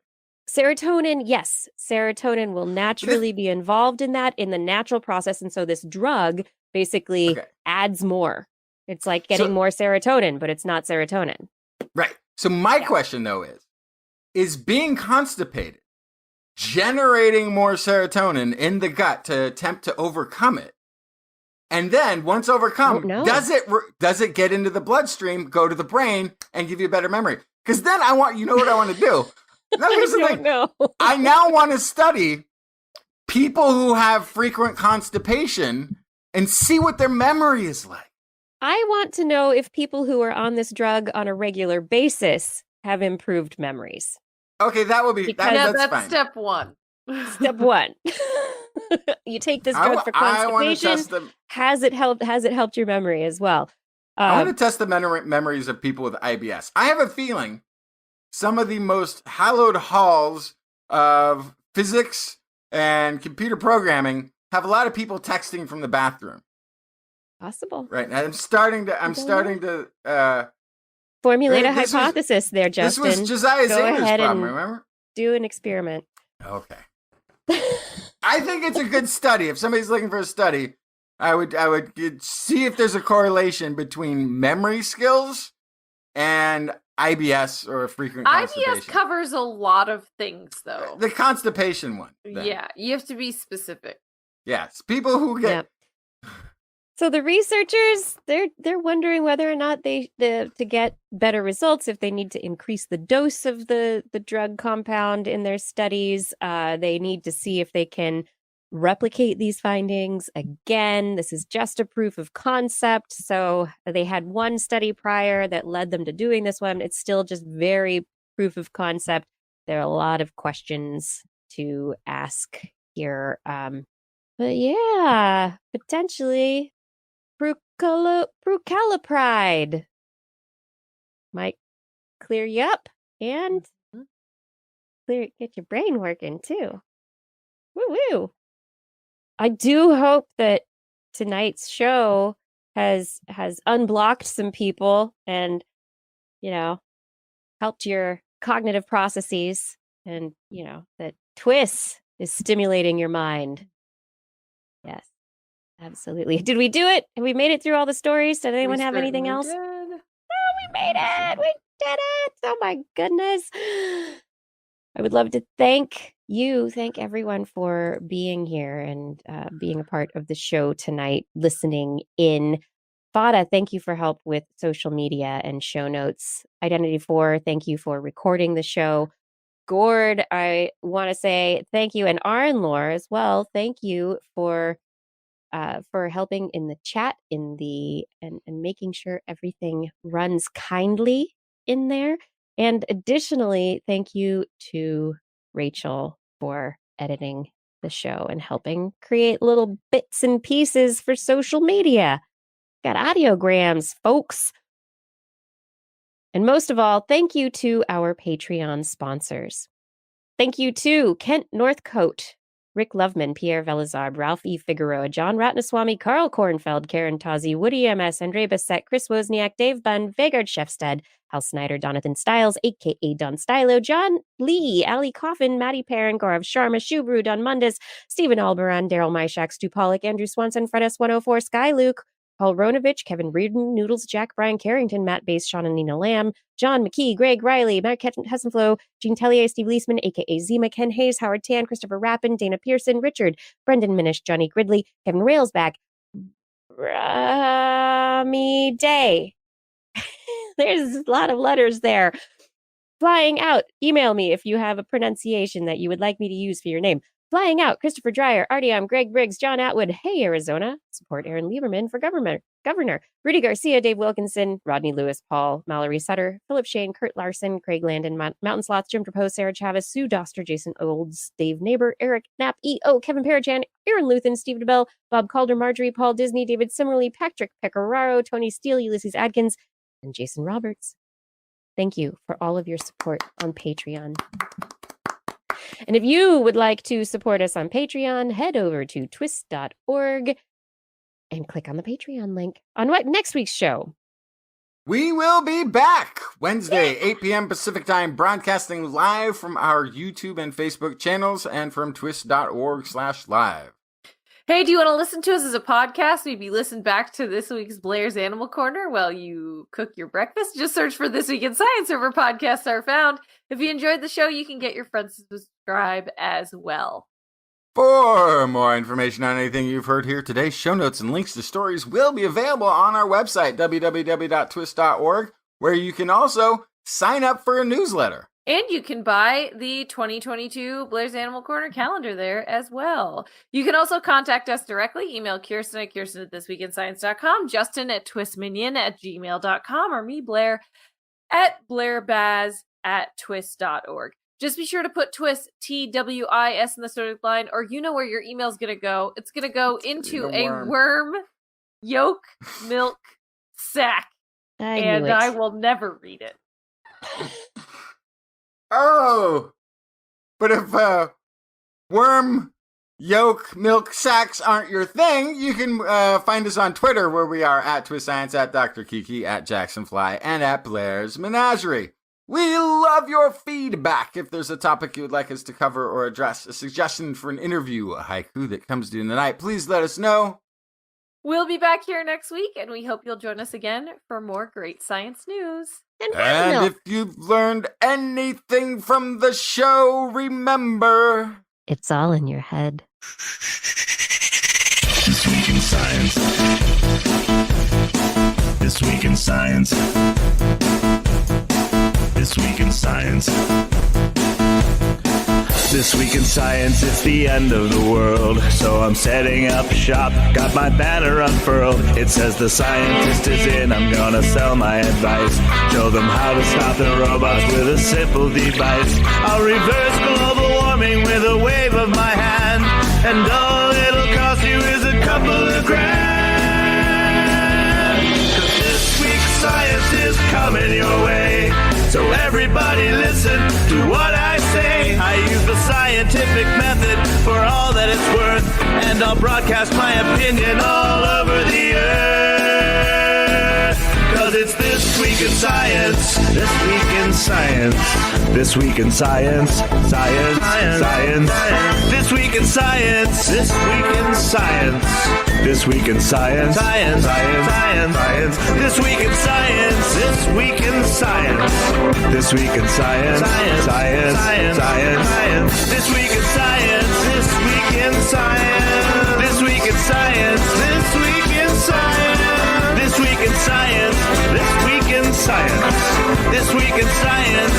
Serotonin, yes, serotonin will naturally be involved in that in the natural process, and so this drug basically adds more. It's like getting more serotonin, but it's not serotonin. Right. So my question though is being constipated generating more serotonin in the gut to attempt to overcome it? And then once overcome, does it get into the bloodstream, go to the brain, and give you a better memory? Because then I want, you know what I want to do? Now, here's the thing. I now want to study people who have frequent constipation and see what their memory is like. I want to know if people who are on this drug on a regular basis have improved memories. Okay, that would be that's fine. Step one. Step one. You take this drug for constipation. Has it helped your memory as well? I want to test the memories of people with IBS. I have a feeling some of the most hallowed halls of physics and computer programming have a lot of people texting from the bathroom. Possible. Right. And I'm starting to formulate a hypothesis there, Justin. This was Josiah Zander's problem, remember? Do an experiment. Okay. I think it's a good study. If somebody's looking for a study, I would see if there's a correlation between memory skills and IBS or frequent constipation. IBS covers a lot of things, though. The constipation one. Then. Yeah, you have to be specific. Yes, people who get. Yep. So the researchers, they're wondering whether or not to get better results, if they need to increase the dose of the drug compound in their studies. They need to see if they can replicate these findings again. This is just a proof of concept. So they had one study prior that led them to doing this one. It's still just very proof of concept. There are a lot of questions to ask here. But yeah, potentially prucalopride might clear you up and get your brain working too. Woo-woo. I do hope that tonight's show has unblocked some people and, helped your cognitive processes, and, that TWIS is stimulating your mind. Yes, absolutely. Did we do it? Have we made it through all the stories? Did anyone have anything else? Did. Oh, we made it. We did it. Oh my goodness. I would love to thank everyone for being here and being a part of the show tonight, listening in. Fada, thank you for help with social media and show notes. Identity 4, thank you for recording the show. Gord, I want to say thank you, and Arnlore as well. Thank you for helping in the chat, and making sure everything runs kindly in there. And additionally, thank you to Rachel for editing the show and helping create little bits and pieces for social media. Got audiograms, folks. And most of all, thank you to our Patreon sponsors. Thank you to Kent Northcote, Rick Loveman, Pierre Velazard, Ralph E. Figueroa, John Ratnaswamy, Carl Kornfeld, Karen Tazi, Woody M.S., Andre Bissett, Chris Wozniak, Dave Bunn, Vegard Shefstad, Hal Snyder, Jonathan Stiles, a.k.a. Don Stylo, John Lee, Ali Coffin, Maddie Perrin, Gaurav Sharma, Shubru, Don Mundis, Stephen Albaran, Daryl Myshak, Stu Pollock, Andrew Swanson, Fred S104, Sky Luke, Paul Ronovich, Kevin Reardon, Noodles, Jack, Brian Carrington, Matt Bass, Sean and Nina Lamb, John McKee, Greg Riley, Matt Hessenflow, Gene Tellier, Steve Leisman, a.k.a. Zima, Ken Hayes, Howard Tan, Christopher Rappin, Dana Pearson, Richard, Brendan Minish, Johnny Gridley, Kevin Railsback, Rami Day. There's a lot of letters there. Flying Out. Email me if you have a pronunciation that you would like me to use for your name. Flying Out, Christopher Dreyer, Artyom, Greg Briggs, John Atwood, Hey Arizona, support Aaron Lieberman for governor, Rudy Garcia, Dave Wilkinson, Rodney Lewis, Paul, Mallory Sutter, Philip Shane, Kurt Larson, Craig Landon, Mountain Sloth, Jim Trapose, Sarah Chavez, Sue Doster, Jason Olds, Dave Neighbor, Eric Knapp, E.O., Kevin Parachan, Aaron Luthen, Steve DeBell, Bob Calder, Marjorie, Paul Disney, David Simmerly, Patrick Pecoraro, Tony Steele, Ulysses Adkins, and Jason Roberts. Thank you for all of your support on Patreon. And if you would like to support us on Patreon, head over to twis.org And click on the Patreon link. On what next week's show? We will be back Wednesday, 8 p.m. Pacific Time, broadcasting live from our YouTube and Facebook channels and from twist.org/live. Hey, do you want to listen to us as a podcast? Maybe listen back to this week's Blair's Animal Corner while you cook your breakfast. Just search for This Week in Science wherever podcasts are found. If you enjoyed the show, you can get your friends to subscribe as well. For more information on anything you've heard here today, show notes and links to stories will be available on our website, www.twist.org, where you can also sign up for a newsletter. And you can buy the 2022 Blair's Animal Corner calendar there as well. You can also contact us directly. Email Kirsten at kirsten@thisweekinscience.com, Justin at twistminion@gmail.com, or me, Blair, at blairbaz@twist.org. Just be sure to put TWIS, TWIS, in the subject line, or you know where your email's going to go. It's going to go into a worm yolk milk sack. I will never read it. Oh, but if worm yolk milk sacks aren't your thing, you can find us on Twitter, where we are at Twist Science, at Dr. Kiki, at Jacksonfly, and at Blair's Menagerie. We love your feedback. If there's a topic you would like us to cover or address, a suggestion for an interview, a haiku that comes due tonight, please let us know. We'll be back here next week, and we hope you'll join us again for more great science news. And if you've learned anything from the show, remember, it's all in your head. This Week in Science. This Week in Science. This Week in Science. This Week in Science, it's the end of the world. So I'm setting up shop, got my banner unfurled. It says the scientist is in, I'm gonna sell my advice. Show them how to stop the robots with a simple device. I'll reverse global warming with a wave of my hand. And all it'll cost you is a couple of grand. 'Cause this week's science is coming your way. So everybody listen to what I say. I use the scientific method for all that it's worth, and I'll broadcast my opinion all over the earth. 'Cause it's This Week in Science. This Week in Science. This Week in Science. Science. Science. This Week in Science. This Week in Science. This Week in Science. Science. Science. Science. This Week in Science. This Week in Science. This Week in Science. Science. Science. Science. This Week in Science. This Week in Science. This Week in Science. This Week in Science. This Week in Science. This Week in Science. This Week in Science.